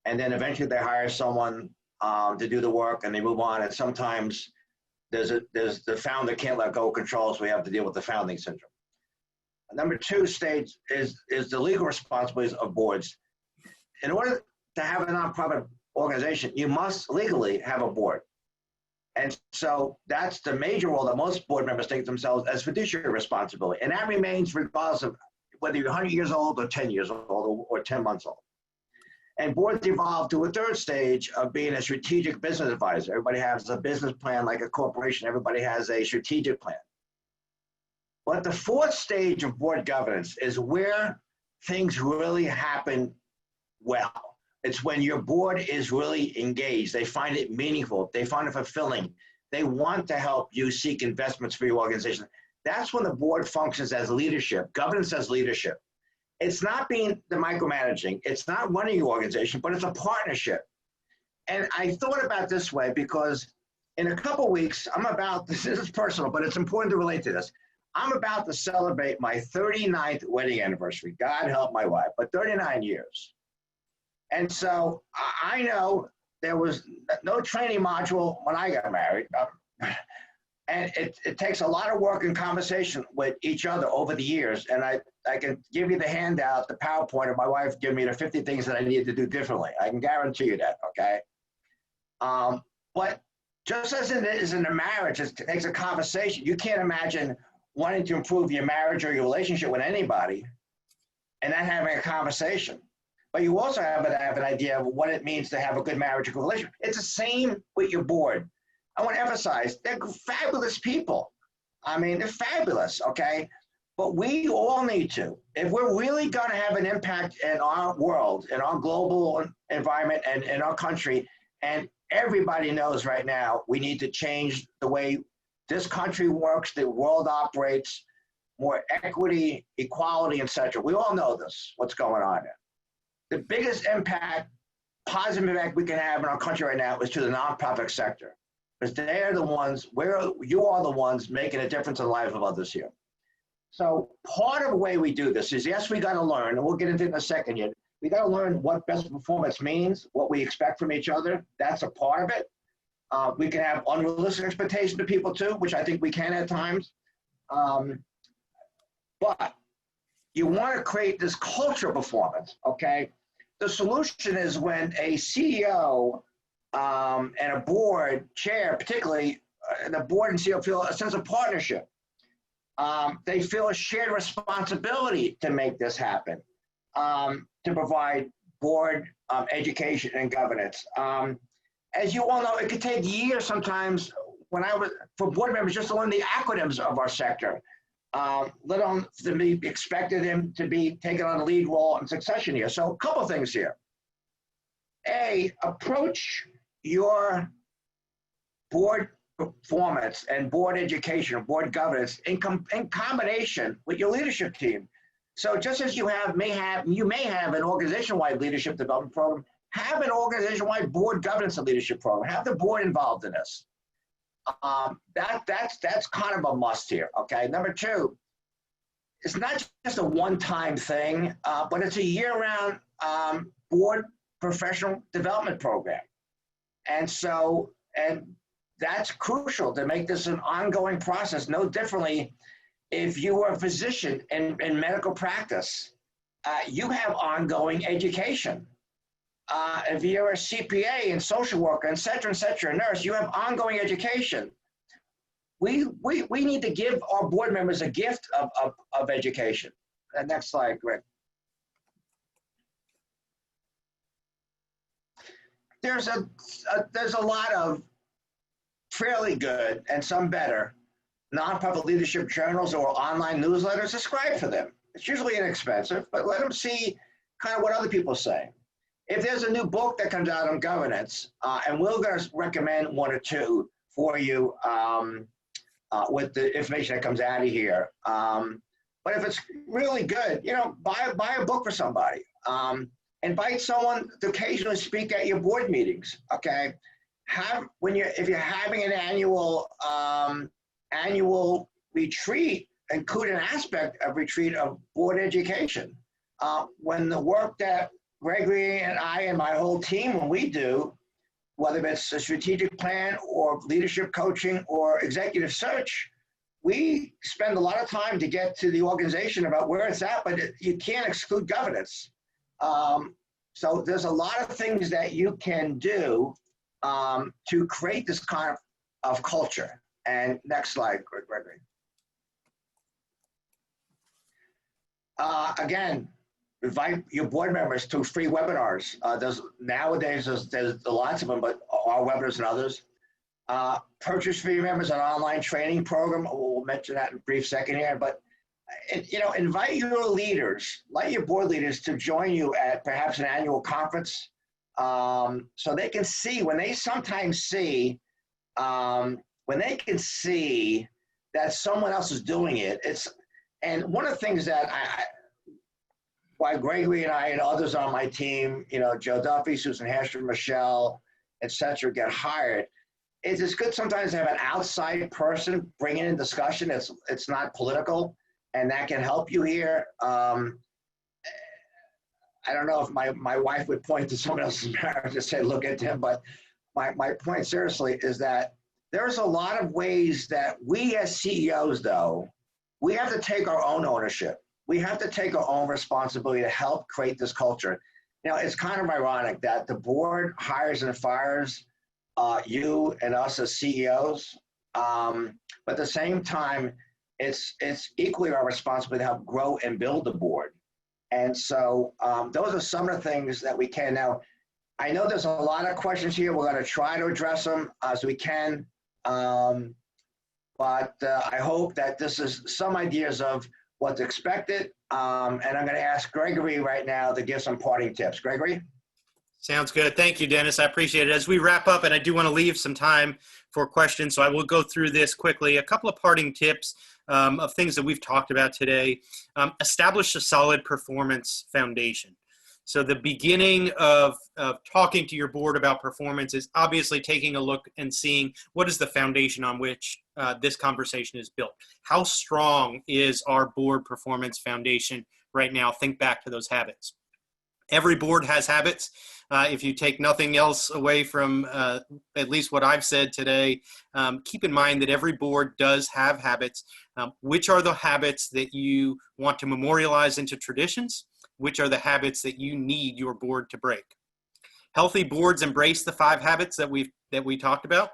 and then eventually they hire someone to do the work, and they move on. And sometimes there's the founder can't let go of control, so we have to deal with the founding syndrome. Number 2 stage is the legal responsibilities of boards. In order to have a nonprofit organization, you must legally have a board. And so that's the major role that most board members take themselves as fiduciary responsibility. And that remains regardless of whether you're 100 years old or 10 years old or 10 months old. And boards evolve to a 3rd stage of being a strategic business advisor. Everybody has a business plan like a corporation. Everybody has a strategic plan. But the 4th stage of board governance is where things really happen well. It's when your board is really engaged. They find it meaningful. They find it fulfilling. They want to help you seek investments for your organization. That's when the board functions as leadership, governance as leadership. It's not being the micromanaging. It's not running your organization, but it's a partnership. And I thought about this way because in a couple weeks, this is personal, but it's important to relate to this. I'm about to celebrate my 39th wedding anniversary. God help my wife, but 39 years. And so I know there was no training module when I got married. And it takes a lot of work and conversation with each other over the years. And I can give you the handout, the PowerPoint, and my wife gave me the 50 things that I needed to do differently. I can guarantee you that, okay? But just as it is in a marriage, it takes a conversation. You can't imagine wanting to improve your marriage or your relationship with anybody and not having a conversation. But you also have an idea of what it means to have a good marriage or good relationship. It's the same with your board. I want to emphasize, they're fabulous people. I mean, they're fabulous, okay? But we all need to. If we're really going to have an impact in our world, in our global environment, and in our country, and everybody knows right now, we need to change the way this country works, the world operates, more equity, equality, etc. We all know this, what's going on there. The biggest impact, positive impact we can have in our country right now is to the nonprofit sector. Because they're the ones, you are the ones making a difference in the life of others here. So part of the way we do this is, yes, we got to learn, and we'll get into it in a second yet. We got to learn what best performance means, what we expect from each other. That's a part of it. We can have unrealistic expectations of people too, which I think we can at times. But you want to create this culture of performance, okay? The solution is when a CEO and a board chair, particularly the board and CEO, feel a sense of partnership. They feel a shared responsibility to make this happen, to provide board education and governance. As you all know, it could take years sometimes for board members just to learn the acronyms of our sector, let alone to be expected him to be taken on a lead role in succession here. So a couple things here. Approach your board performance and board education, board governance in combination with your leadership team. So just as you may have an organization-wide leadership development program, have an organization-wide board governance and leadership program. Have the board involved in this. That's kind of a must here. Okay. Number 2, it's not just a one-time thing, but it's a year-round board professional development program. And that's crucial to make this an ongoing process. No differently, if you are a physician in medical practice, you have ongoing education. If you're a CPA and social worker, et cetera, nurse, you have ongoing education. We need to give our board members a gift of education. Next slide, Greg. There's a lot of fairly good and some better nonprofit leadership journals or online newsletters. Subscribe for them. It's usually inexpensive, but let them see kind of what other people say. If there's a new book that comes out on governance, and we're going to recommend one or two for you with the information that comes out of here. But if it's really good, buy a book for somebody. Invite someone to occasionally speak at your board meetings. Okay, if you're having an annual retreat, include an aspect of retreat of board education. When the work that Gregory and I and my whole team, when we do, whether it's a strategic plan or leadership coaching or executive search, we spend a lot of time to get to the organization about where it's at, but you can't exclude governance. So there's a lot of things that you can do to create this kind of culture. And next slide, Gregory. Again, invite your board members to free webinars. Nowadays there's lots of them, but our webinars and others. Purchase for your members an online training program. We'll mention that in a brief second here, but invite your leaders, like your board leaders, to join you at perhaps an annual conference, so they can see when they can see that someone else is doing it. And one of the things that why Gregory and I and others on my team, Joe Duffy, Susan Hastert, Michelle, etc., get hired, is it's good sometimes to have an outside person bring in discussion. It's not political, and that can help you here. I don't know if my wife would point to someone else's marriage and say, look at him, but my point seriously is that there's a lot of ways that we as CEOs, though, we have to take our own ownership. We have to take our own responsibility to help create this culture. It's kind of ironic that the board hires and fires you and us as CEOs, but at the same time, it's equally our responsibility to help grow and build the board. And so those are some of the things that we can. Now, I know there's a lot of questions here. We're going to try to address them as we can. But I hope that this is some ideas of what's expected. And I'm going to ask Gregory right now to give some parting tips. Gregory? Sounds good. Thank you, Dennis. I appreciate it. As we wrap up, and I do want to leave some time for questions, so I will go through this quickly. A couple of parting tips of things that we've talked about today. Establish a solid performance foundation. So the beginning of talking to your board about performance is obviously taking a look and seeing what is the foundation on which this conversation is built. How strong is our board performance foundation right now? Think back to those habits. Every board has habits. If you take nothing else away from at least what I've said today, keep in mind that every board does have habits. Which are the habits that you want to memorialize into traditions? Which are the habits that you need your board to break? Healthy boards embrace the 5 habits that we talked about.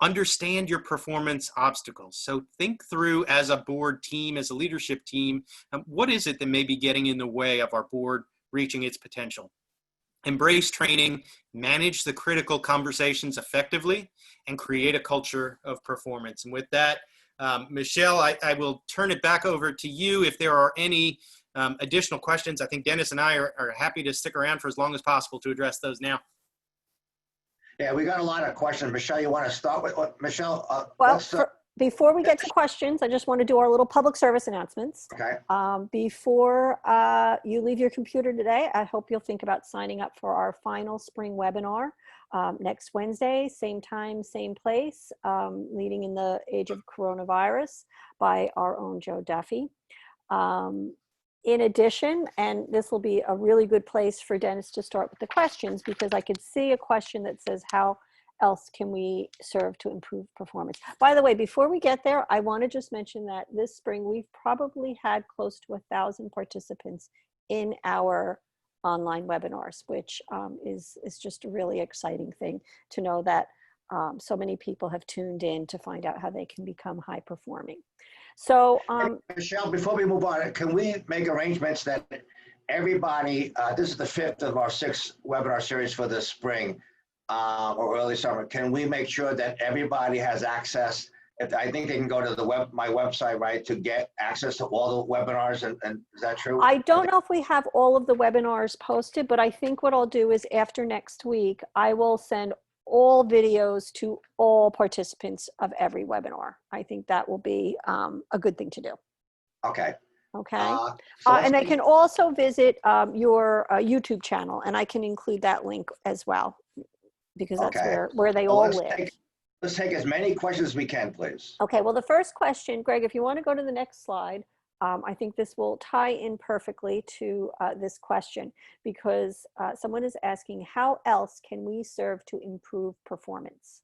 Understand your performance obstacles. So think through, as a board team, as a leadership team, what is it that may be getting in the way of our board reaching its potential? Embrace training, manage the critical conversations effectively, and create a culture of performance. And with that, Michelle, I will turn it back over to you if there are any additional questions. I think Dennis and I are happy to stick around for as long as possible to address those now. Yeah, we got a lot of questions. Michelle, you want to start with what? Michelle? Before we get to questions, I just want to do our little public service announcements. Okay. Before you leave your computer today, I hope you'll think about signing up for our final spring webinar next Wednesday, same time, same place, Leading in the Age of Coronavirus by our own Joe Duffy. In addition, and this will be a really good place for Dennis to start with the questions, because I could see a question that says, how else can we serve to improve performance? By the way, before we get there, I want to just mention that this spring we've probably had close to 1,000 participants in our online webinars, which is just a really exciting thing to know that so many people have tuned in to find out how they can become high performing. So Michelle, before we move on, can we make arrangements that everybody, this is the 5th of our 6 webinar series for this spring or early summer. Can we make sure that everybody has access? I think they can go to my website, right, to get access to all the webinars, and is that true? I don't know if we have all of the webinars posted, but I think what I'll do is after next week, I will send all videos to all participants of every webinar. I think that will be a good thing to do. Okay. Okay. So And they can also visit your YouTube channel, and I can include that link as well, because that's where they all live. Let's take as many questions as we can, please. Okay, well, the first question, Greg, if you want to go to the next slide, I think this will tie in perfectly to this question, because someone is asking, how else can we serve to improve performance?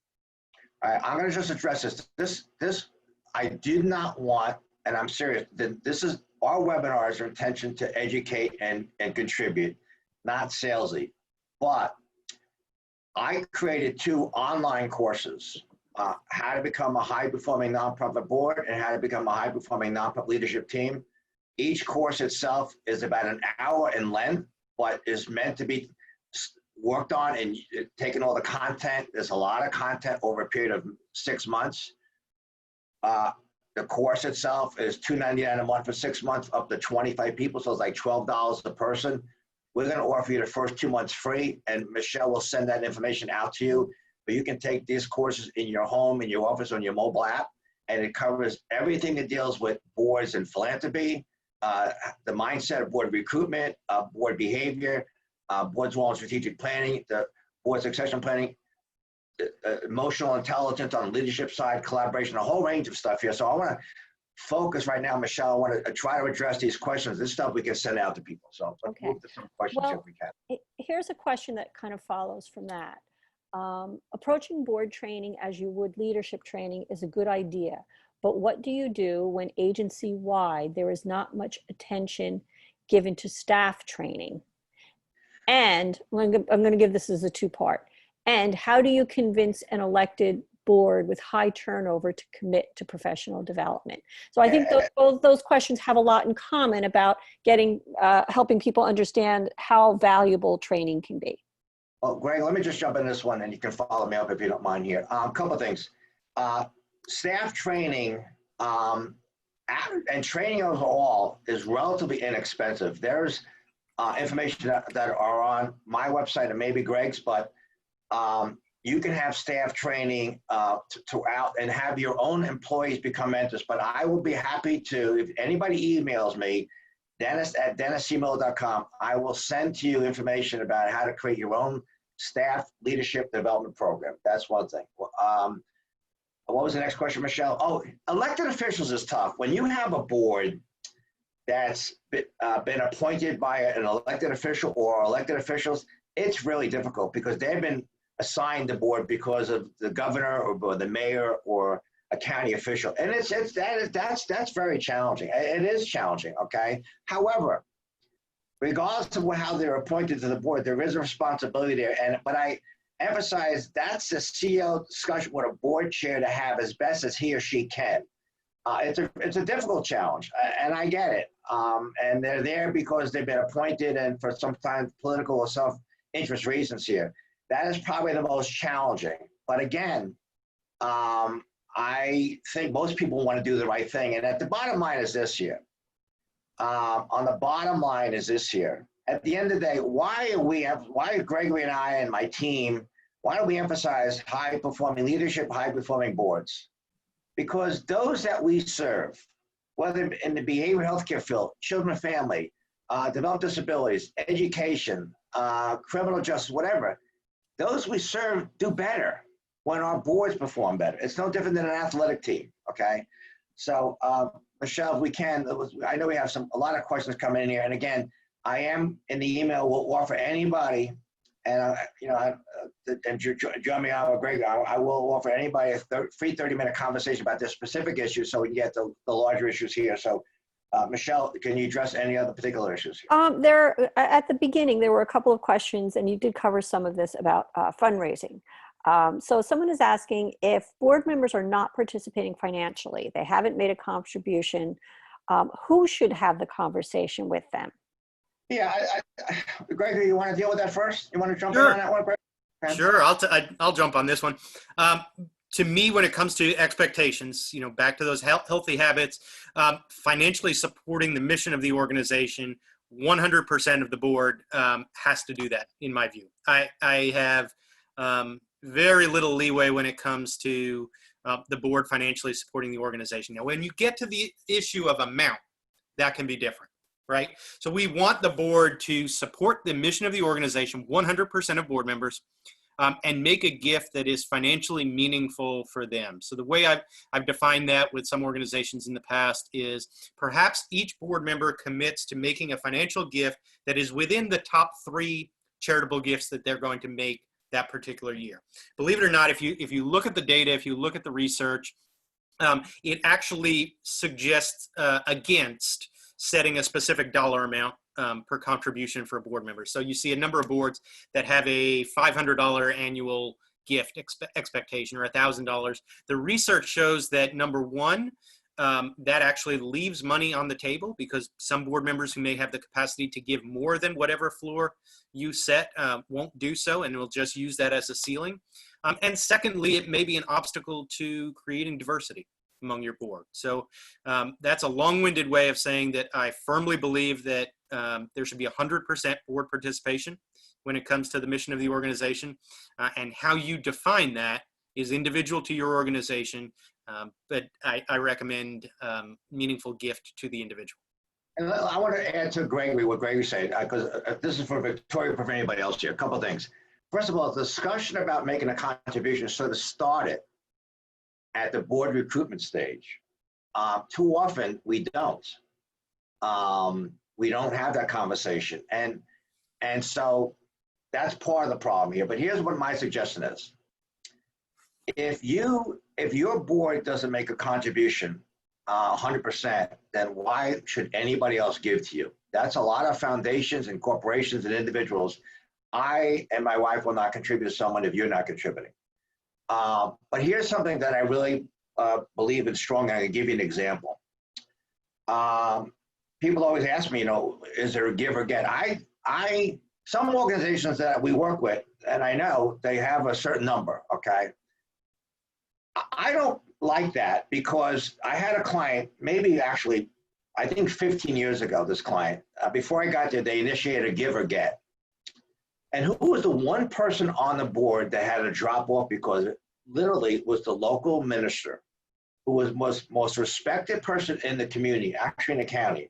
All right, I'm going to just address this. This I did not want, and I'm serious, this is our webinars are intention to educate and contribute, not salesy. But I created 2 online courses. How to become a high-performing nonprofit board and how to become a high-performing nonprofit leadership team. Each course itself is about an hour in length, but is meant to be worked on and taking all the content. There's a lot of content over a period of 6 months. The course itself is $299 a month for 6 months, up to 25 people, so it's like $12 a person. We're going to offer you the first 2 months free, and Michelle will send that information out to you. But you can take these courses in your home, in your office, on your mobile app, and it covers everything that deals with boards and philanthropy, the mindset of board recruitment, board behavior, board's role in strategic planning, the board succession planning, emotional intelligence on the leadership side, collaboration, a whole range of stuff here. So I want to focus right now, Michelle. I want to try to address these questions. This stuff we can send out to people. So let's move to some questions if we can. Here's a question that kind of follows from that. Approaching board training as you would leadership training is a good idea, but what do you do when agency-wide there is not much attention given to staff training? And I'm going to give this as a 2-part. And how do you convince an elected board with high turnover to commit to professional development? So I think those questions have a lot in common about helping people understand how valuable training can be. Well, Greg, let me just jump in this one, and you can follow me up if you don't mind here. A couple of things. Staff training and training overall is relatively inexpensive. There's information that are on my website and maybe Greg's, but you can have staff training throughout and have your own employees become mentors. But I will be happy to, if anybody emails me, dennis@denniscmo.com, I will send to you information about how to create your own staff leadership development program. That's one thing. What was the next question, Michelle? Oh, elected officials is tough. When you have a board that's been appointed by an elected official or elected officials, it's really difficult because they've been assigned the board because of the governor or the mayor or a county official. And that's very challenging. It is challenging, okay? However, regardless of how they're appointed to the board, there is a responsibility there. But I emphasize that's the CEO discussion with a board chair to have as best as he or she can. It's a difficult challenge, and I get it. And they're there because they've been appointed and for sometimes political or self-interest reasons here. That is probably the most challenging. But again, I think most people want to do the right thing. And at the bottom line is this here. On the bottom line is this here. At the end of the day, why Gregory and I and my team, why do we emphasize high-performing leadership, high-performing boards? Because those that we serve, whether in the behavioral healthcare field, children and family, developed disabilities, education, criminal justice, whatever, those we serve do better when our boards perform better. It's no different than an athletic team, okay? So, Michelle, if we can, I know we have a lot of questions coming in here. And again, I am in the email, will offer anybody, and and join me out with Greg, I will offer anybody a free 30-minute conversation about this specific issue so we can get the larger issues here. So, Michelle, can you address any other particular issues here? At the beginning, there were a couple of questions, and you did cover some of this about fundraising. So someone is asking if board members are not participating financially, they haven't made a contribution, who should have the conversation with them? Yeah, Gregory, you want to deal with that first? You want to jump in on that one, Greg? Okay. Sure, I'll jump on this one. to me, when it comes to expectations, back to those healthy habits, financially supporting the mission of the organization, 100% of the board has to do that, in my view. I have very little leeway when it comes to the board financially supporting the organization. Now, when you get to the issue of amount, that can be different, right? So we want the board to support the mission of the organization, 100% of board members, and make a gift that is financially meaningful for them. So the way I've defined that with some organizations in the past is perhaps each board member commits to making a financial gift that is within the top 3 charitable gifts that they're going to make that particular year. Believe it or not, if you look at the data, if you look at the research, it actually suggests against setting a specific dollar amount per contribution for a board member. So you see a number of boards that have a $500 annual gift expectation or $1,000. The research shows that, number one, that actually leaves money on the table because some board members who may have the capacity to give more than whatever floor you set won't do so and will just use that as a ceiling. And secondly, it may be an obstacle to creating diversity among your board. So that's a long-winded way of saying that I firmly believe that there should be 100% board participation when it comes to the mission of the organization. And how you define that is individual to your organization, but I recommend meaningful gift to the individual. And I want to add to Gregory what Gregory said, because this is for Victoria, for anybody else here. A couple of things. First of all, the discussion about making a contribution sort of started at the board recruitment stage. Too often we don't. We don't have that conversation. And so that's part of the problem here. But here's what my suggestion is. If your board doesn't make a contribution 100%, then why should anybody else give to you? That's a lot of foundations and corporations and individuals. I and my wife will not contribute to someone if you're not contributing. But here's something that I really believe in strongly. I can give you an example. People always ask me, is there a give or get? Some organizations that we work with, and I know they have a certain number, okay? I don't like that because I had a client, maybe actually, I think 15 years ago, this client, before I got there, they initiated a give or get. And who was the one person on the board that had to drop off because it literally was the local minister who was most respected person in the community, actually in the county.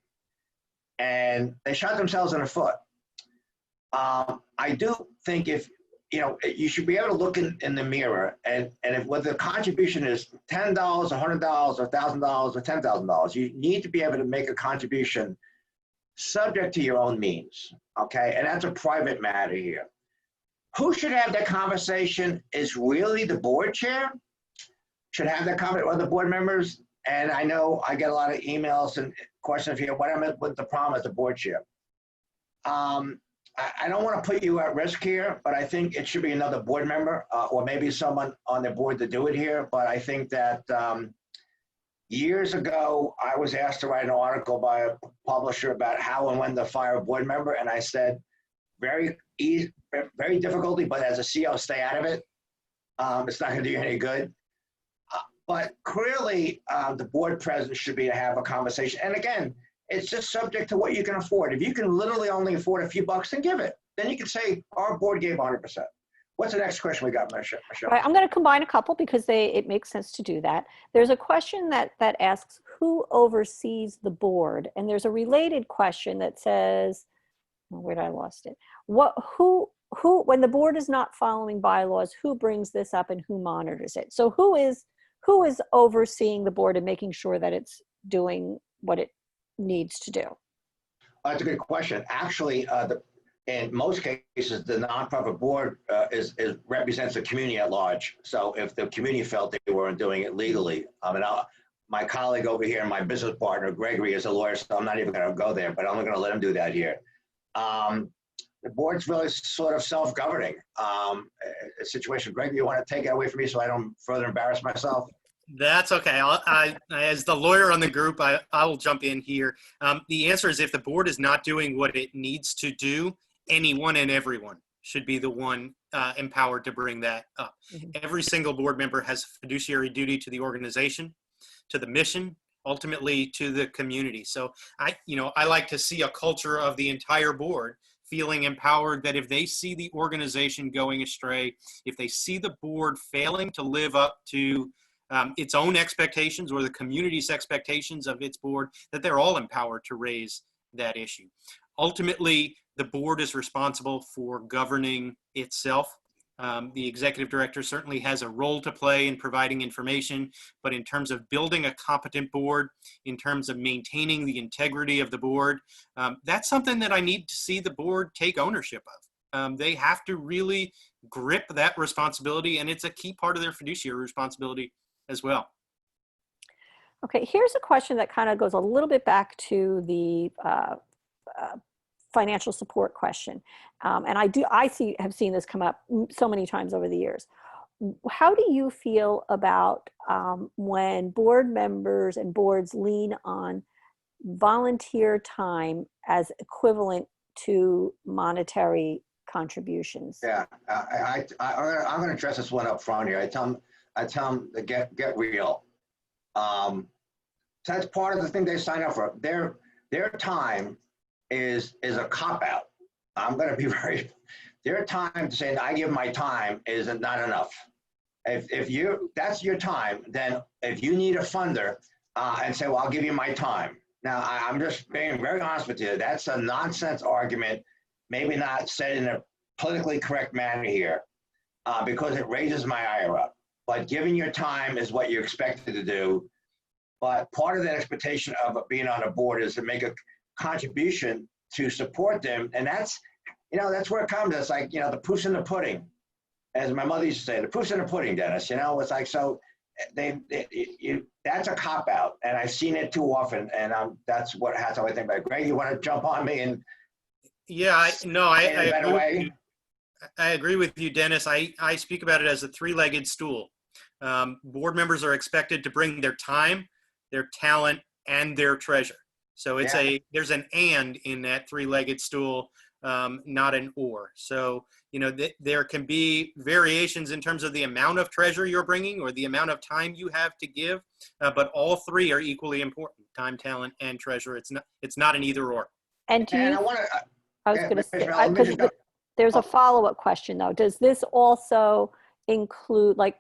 And they shot themselves in the foot. I do think if, you should be able to look in the mirror and if whether the contribution is $10, $100, or $1,000 or $10,000, you need to be able to make a contribution subject to your own means, okay? And that's a private matter here. Who should have that conversation is really the board chair, should have that conversation with the board members. And I know I get a lot of emails and questions here, what am I with the problem as the board chair? I don't want to put you at risk here, but I think it should be another board member or maybe someone on the board to do it here. But I think that years ago, I was asked to write an article by a publisher about how and when to fire a board member. And I said, very easy, very difficulty, but as a CEO, stay out of it. It's not going to do you any good. But clearly, the board president should be to have a conversation. And again, it's just subject to what you can afford. If you can literally only afford a few bucks, then give it. Then you can say, our board gave 100%. What's the next question we got, Michelle? Right, I'm going to combine a couple because it makes sense to do that. There's a question that asks, who oversees the board? And there's a related question that says, where did I lost it? Who, when the board is not following bylaws, who brings this up and who monitors it? So who is overseeing the board and making sure that it's doing what it needs to do? That's a good question. Actually, in most cases, the nonprofit board represents the community at large. So if the community felt they weren't doing it legally, my colleague over here, my business partner, Gregory, is a lawyer, so I'm not even going to go there, but I'm not going to let him do that here. The board's really sort of self-governing situation. Greg, you want to take it away from me so I don't further embarrass myself? That's okay. I as the lawyer on the group, I will jump in here. The answer is if the board is not doing what it needs to do, anyone and everyone should be the one empowered to bring that up. Mhm. Every single board member has a fiduciary duty to the organization, to the mission, ultimately to the community. So I like to see a culture of the entire board feeling empowered, that if they see the organization going astray, if they see the board failing to live up to its own expectations or the community's expectations of its board, that they're all empowered to raise that issue. Ultimately, the board is responsible for governing itself. The executive director certainly has a role to play in providing information, but in terms of building a competent board, in terms of maintaining the integrity of the board, that's something that I need to see the board take ownership of. They have to really grip that responsibility, and it's a key part of their fiduciary responsibility as well. Okay, here's a question that kind of goes a little bit back to the financial support question. And have seen this come up so many times over the years. How do you feel about when board members and boards lean on volunteer time as equivalent to monetary contributions? Yeah, I'm going to address this one up front here. I tell them to get real. So that's part of the thing they sign up for. Their time is a cop-out. I'm going to be their time to say I give my time is not enough. If that's your time, then if you need a funder and say, well, I'll give you my time. Now, I'm just being very honest with you. That's a nonsense argument, maybe not said in a politically correct manner here, because it raises my ire up. But giving your time is what you're expected to do. But part of that expectation of being on a board is to make a contribution to support them. And that's where it comes. It's like, the proof's in the pudding. As my mother used to say, the proof's in the pudding, Dennis. It's like, so that's a cop-out. And I've seen it too often. And that's how I think about it. Greg, you want to jump on me? And yeah, I agree with you, Dennis. I speak about it as a three-legged stool. Board members are expected to bring their time, their talent, and their treasure. So there's an and in that three-legged stool, not an or. So, there can be variations in terms of the amount of treasure you're bringing or the amount of time you have to give, but all three are equally important: time, talent, and treasure. It's not an either or. And I was going to say, because there's a follow-up question though. Does this also include, like,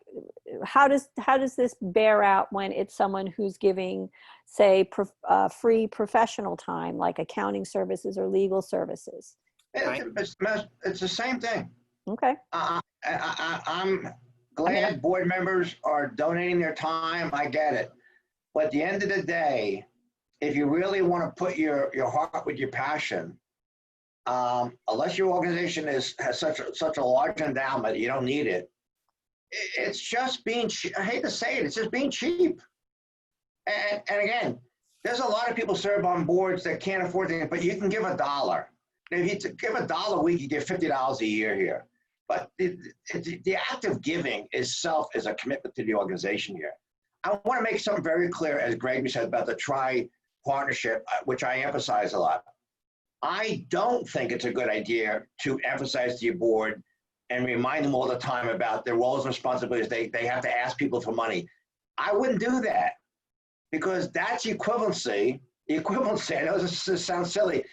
how does this bear out when it's someone who's giving, say, free professional time, like accounting services or legal services? It's the same thing. Okay. I'm glad board members are donating their time. I get it. But at the end of the day, if you really want to put your heart with your passion, unless your organization has such a large endowment, you don't need it. It's just being, I hate to say it, it's just being cheap. And again, there's a lot of people serve on boards that can't afford things, but you can give $1. If you give $1 a week, you get $50 a year here. But the act of giving itself is a commitment to the organization here. I want to make something very clear, as Gregory said, about the tri-partnership, which I emphasize a lot. I don't think it's a good idea to emphasize to your board and remind them all the time about their roles and responsibilities. They have to ask people for money. I wouldn't do that, because that's equivalency. I know this sounds silly.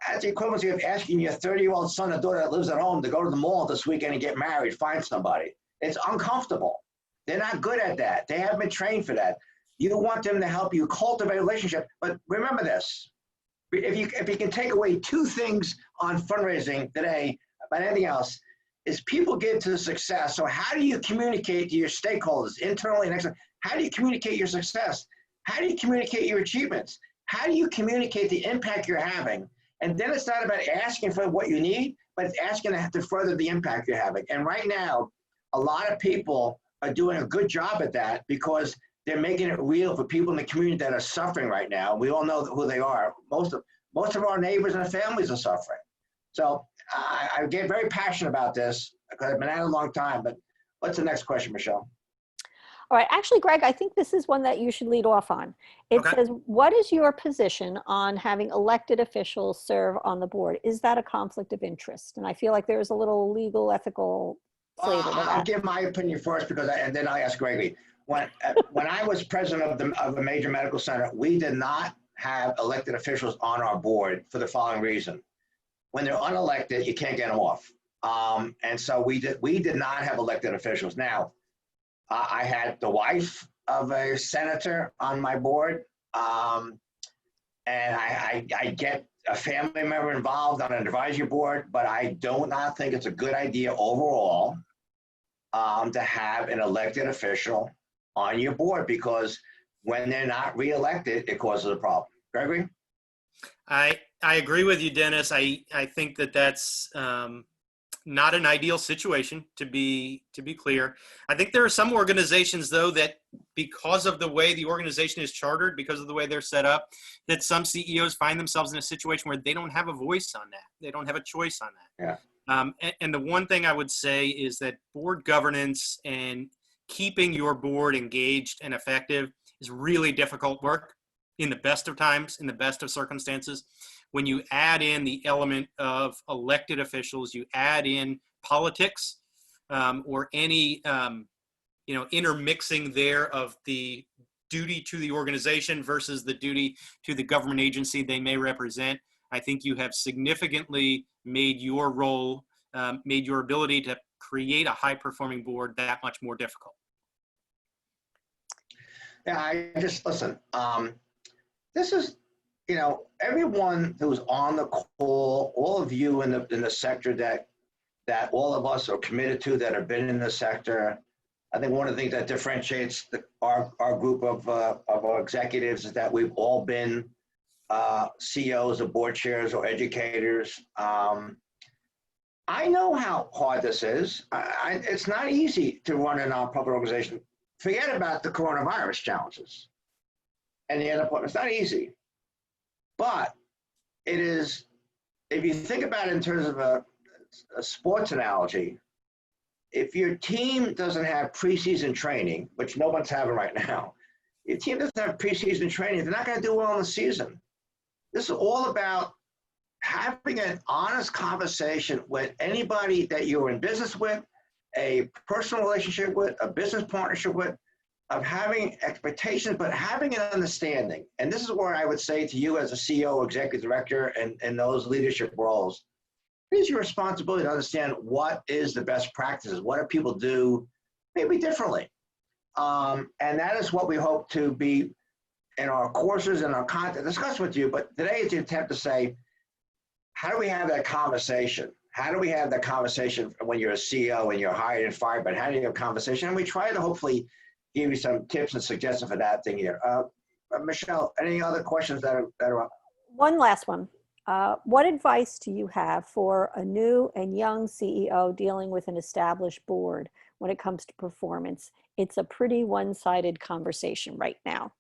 That's the equivalency of asking your 30-year-old son or daughter that lives at home to go to the mall this weekend and get married, find somebody. It's uncomfortable. They're not good at that. They haven't been trained for that. You want them to help you cultivate a relationship. But remember this, if you can take away two things on fundraising today about anything else, is people get to success. So how do you communicate to your stakeholders internally and externally? How do you communicate your success? How do you communicate your achievements? How do you communicate the impact you're having? And then it's not about asking for what you need, but it's asking to further the impact you're having. And right now, a lot of people are doing a good job at that, because they're making it real for people in the community that are suffering right now. We all know who they are. Most of our neighbors and families are suffering. So I get very passionate about this because I've been at it a long time. But what's the next question, Michelle? All right. Actually, Greg, I think this is one that you should lead off on. It says, what is your position on having elected officials serve on the board? Is that a conflict of interest? And I feel like there's a little legal, ethical flavor to I'll that. give my opinion first and then I'll ask Gregory. When I was president of a major medical center, we did not have elected officials on our board for the following reason. When they're unelected, you can't get them off. And so we did not have elected officials. Now, I had the wife of a senator on my board, and I get a family member involved on an advisory board, but I do not think it's a good idea overall to have an elected official on your board, because when they're not reelected, it causes a problem. Gregory? I agree with you, Dennis. I think that that's not an ideal situation, to be clear. I think there are some organizations, though, that because of the way the organization is chartered, because of the way they're set up, that some CEOs find themselves in a situation where they don't have a voice on that. They don't have a choice on that. Yeah. And the one thing I would say is that board governance and keeping your board engaged and effective is really difficult work in the best of times, in the best of circumstances. When you add in the element of elected officials, you add in politics or any intermixing there of the duty to the organization versus the duty to the government agency they may represent, I think you have significantly made your role, made your ability to create a high-performing board that much more difficult. Yeah, I just, listen, this is, everyone who's on the call, all of you in the sector that all of us are committed to, that have been in the sector. I think one of the things that differentiates our group of our executives is that we've all been CEOs or board chairs or educators. I know how hard this is. It's not easy to run a nonprofit organization. Forget about the coronavirus challenges and the unemployment. It's not easy. But it is, if you think about it in terms of a sports analogy, if your team doesn't have preseason training, which no one's having right now, your team doesn't have preseason training, they're not going to do well in the season. This is all about having an honest conversation with anybody that you're in business with, a personal relationship with, a business partnership with, of having expectations, but having an understanding. And this is where I would say to you as a CEO, executive director, and those leadership roles, it is your responsibility to understand what is the best practices. What do people do maybe differently? And that is what we hope to be in our courses and our content discuss with you. But today it's an attempt to say, how do we have that conversation? How do we have that conversation when you're a CEO and you're hired and fired, but how do you have a conversation? And we try to hopefully give you some tips and suggestions for that thing here. Michelle, any other questions that are up? One last one. What advice do you have for a new and young CEO dealing with an established board when it comes to performance? It's a pretty one-sided conversation right now.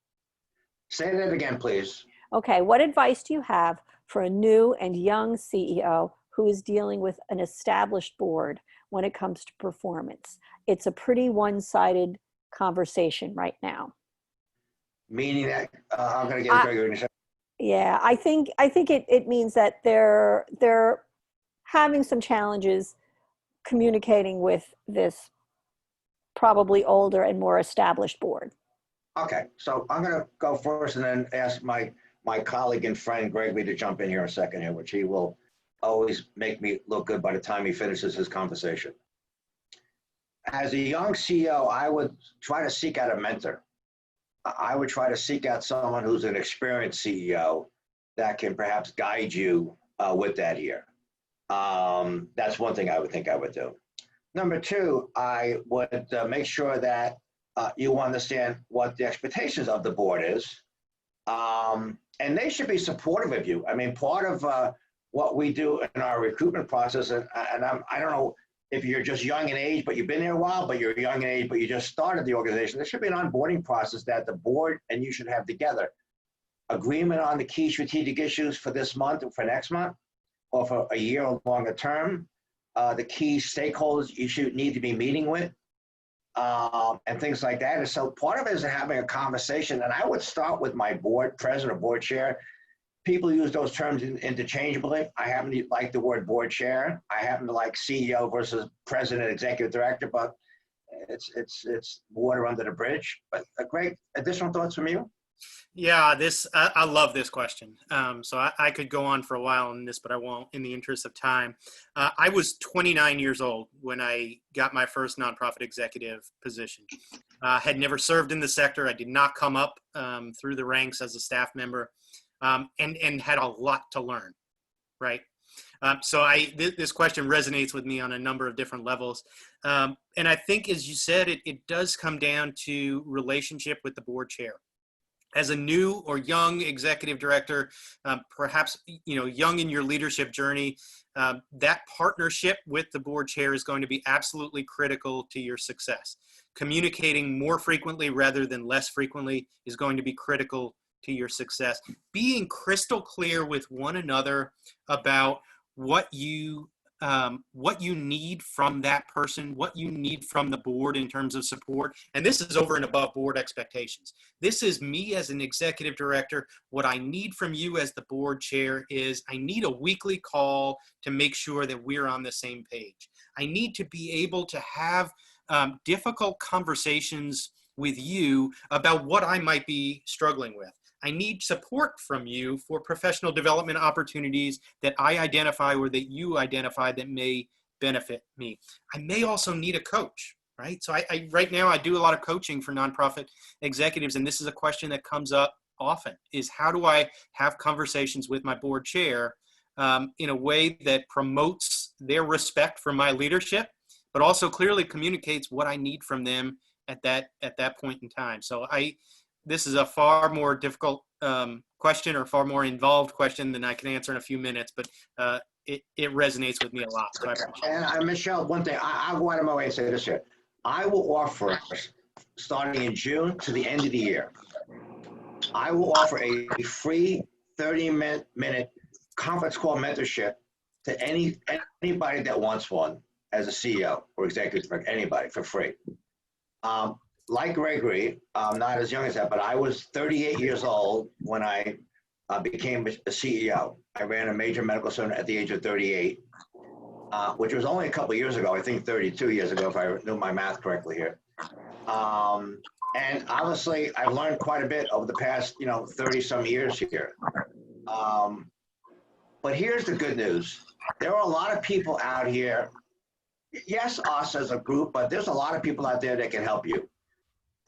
Say that again, please. Okay, what advice do you have for a new and young CEO who is dealing with an established board when it comes to performance? It's a pretty one-sided conversation right now. Meaning that I'm going to get Gregory in a second. Yeah, I think it means that they're having some challenges communicating with this probably older and more established board. Okay, so I'm going to go first and then ask my colleague and friend Gregory to jump in here a second here, which he will always make me look good by the time he finishes his conversation. As a young CEO, I would try to seek out a mentor. I would try to seek out someone who's an experienced CEO that can perhaps guide you with that here. That's one thing I would think I would do. Number two, I would make sure that you understand what the expectations of the board is. And they should be supportive of you. I mean, part of what we do in our recruitment process, and I don't know if you're just young in age, but you've been there a while, but you're young in age, but you just started the organization, there should be an onboarding process that the board and you should have together. Agreement on the key strategic issues for this month or for next month, or for a year or longer term. The key stakeholders you should need to be meeting with, and things like that. And so part of it is having a conversation, and I would start with my board president or board chair, people use those terms interchangeably. I happen to like the word board chair. I happen to like CEO versus president, executive director, but it's water under the bridge. But Greg, additional thoughts from you? Yeah, I love this question. So I could go on for a while on this, but I won't in the interest of time. I was 29 years old when I got my first nonprofit executive position. Had never served in the sector. I did not come up through the ranks as a staff member, and had a lot to learn, right? So this question resonates with me on a number of different levels. And I think, as you said, it does come down to relationship with the board chair. As a new or young executive director, perhaps young in your leadership journey, that partnership with the board chair is going to be absolutely critical to your success. Communicating more frequently rather than less frequently is going to be critical to your success. Being crystal clear with one another about what you need from that person, what you need from the board in terms of support. And this is over and above board expectations. This is me as an executive director. What I need from you as the board chair is I need a weekly call to make sure that we're on the same page. I need to be able to have difficult conversations with you about what I might be struggling with. I need support from you for professional development opportunities that I identify or that you identify that may benefit me. I may also need a coach, right? So I right now I do a lot of coaching for nonprofit executives, and this is a question that comes up often, is how do I have conversations with my board chair in a way that promotes their respect for my leadership, but also clearly communicates what I need from them at that point in time. So this is a far more difficult question, or far more involved question than I can answer in a few minutes, but it resonates with me a lot. So and Michelle, one thing, I'll go out of my way and say this here. I will offer, starting in June to the end of the year, I will offer a free 30-minute conference call mentorship to anybody that wants one as a CEO or executive, anybody, for free. Like Gregory, not as young as that, but I was 38 years old when I became a CEO. I ran a major medical center at the age of 38, which was only a couple of years ago, I think 32 years ago, if I knew my math correctly here. And honestly, I've learned quite a bit over the past, 30 some years here. But here's the good news. There are a lot of people out here, yes, us as a group, but there's a lot of people out there that can help you.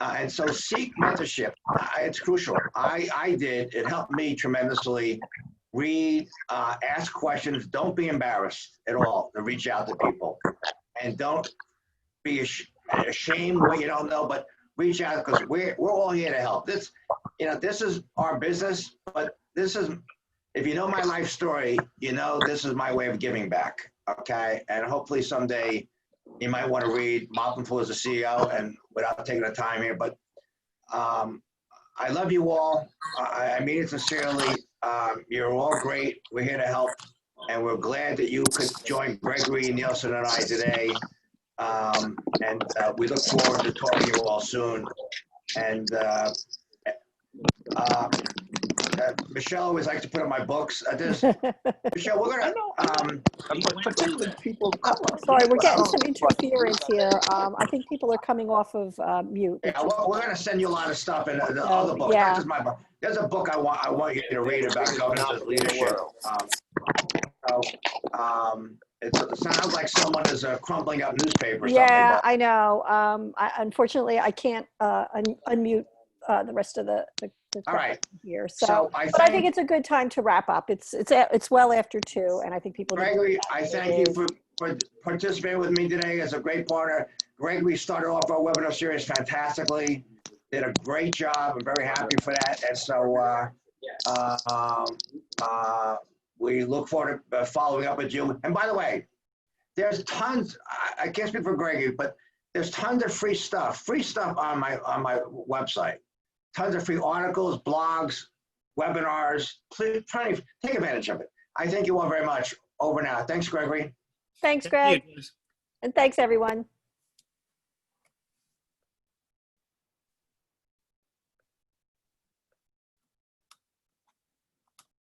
And so seek mentorship. It's crucial. I did. It helped me tremendously. Read, ask questions. Don't be embarrassed at all to reach out to people. And don't be ashamed what you don't know, but reach out, because we're all here to help. This is our business, but this is, if you know my life story, this is my way of giving back, okay? And hopefully someday you might want to read Malcolm Fuller's a CEO, and without taking the time here, but I love you all. I mean it sincerely. You're all great. We're here to help, and we're glad that you could join Gregory, Nielsen, and I today. And we look forward to talking to you all soon. And Michelle always likes to put on my books. Michelle, we're gonna. Particularly people. Sorry, we're getting some interference here. I think people are coming off of mute. Yeah, we're gonna send you a lot of stuff in the other books, yeah. not just my book. There's a book I want you to read about governance and leadership. It sounds like someone is crumpling up newspaper or something. Yeah, I know. Unfortunately, I can't unmute the rest of the all right here. So I think it's a good time to wrap up. It's well after 2, and I think people. Gregory, I thank you for participating with me today as a great partner. Gregory started off our webinar series fantastically. Did a great job. I'm very happy for that. And so we look forward to following up with you. And by the way, there's tons. I can't speak for Gregory, but there's tons of free stuff on my website. Tons of free articles, blogs, webinars. Please take advantage of it. I thank you all very much. Over now. Thanks, Gregory. Thanks, Greg. And thanks, everyone.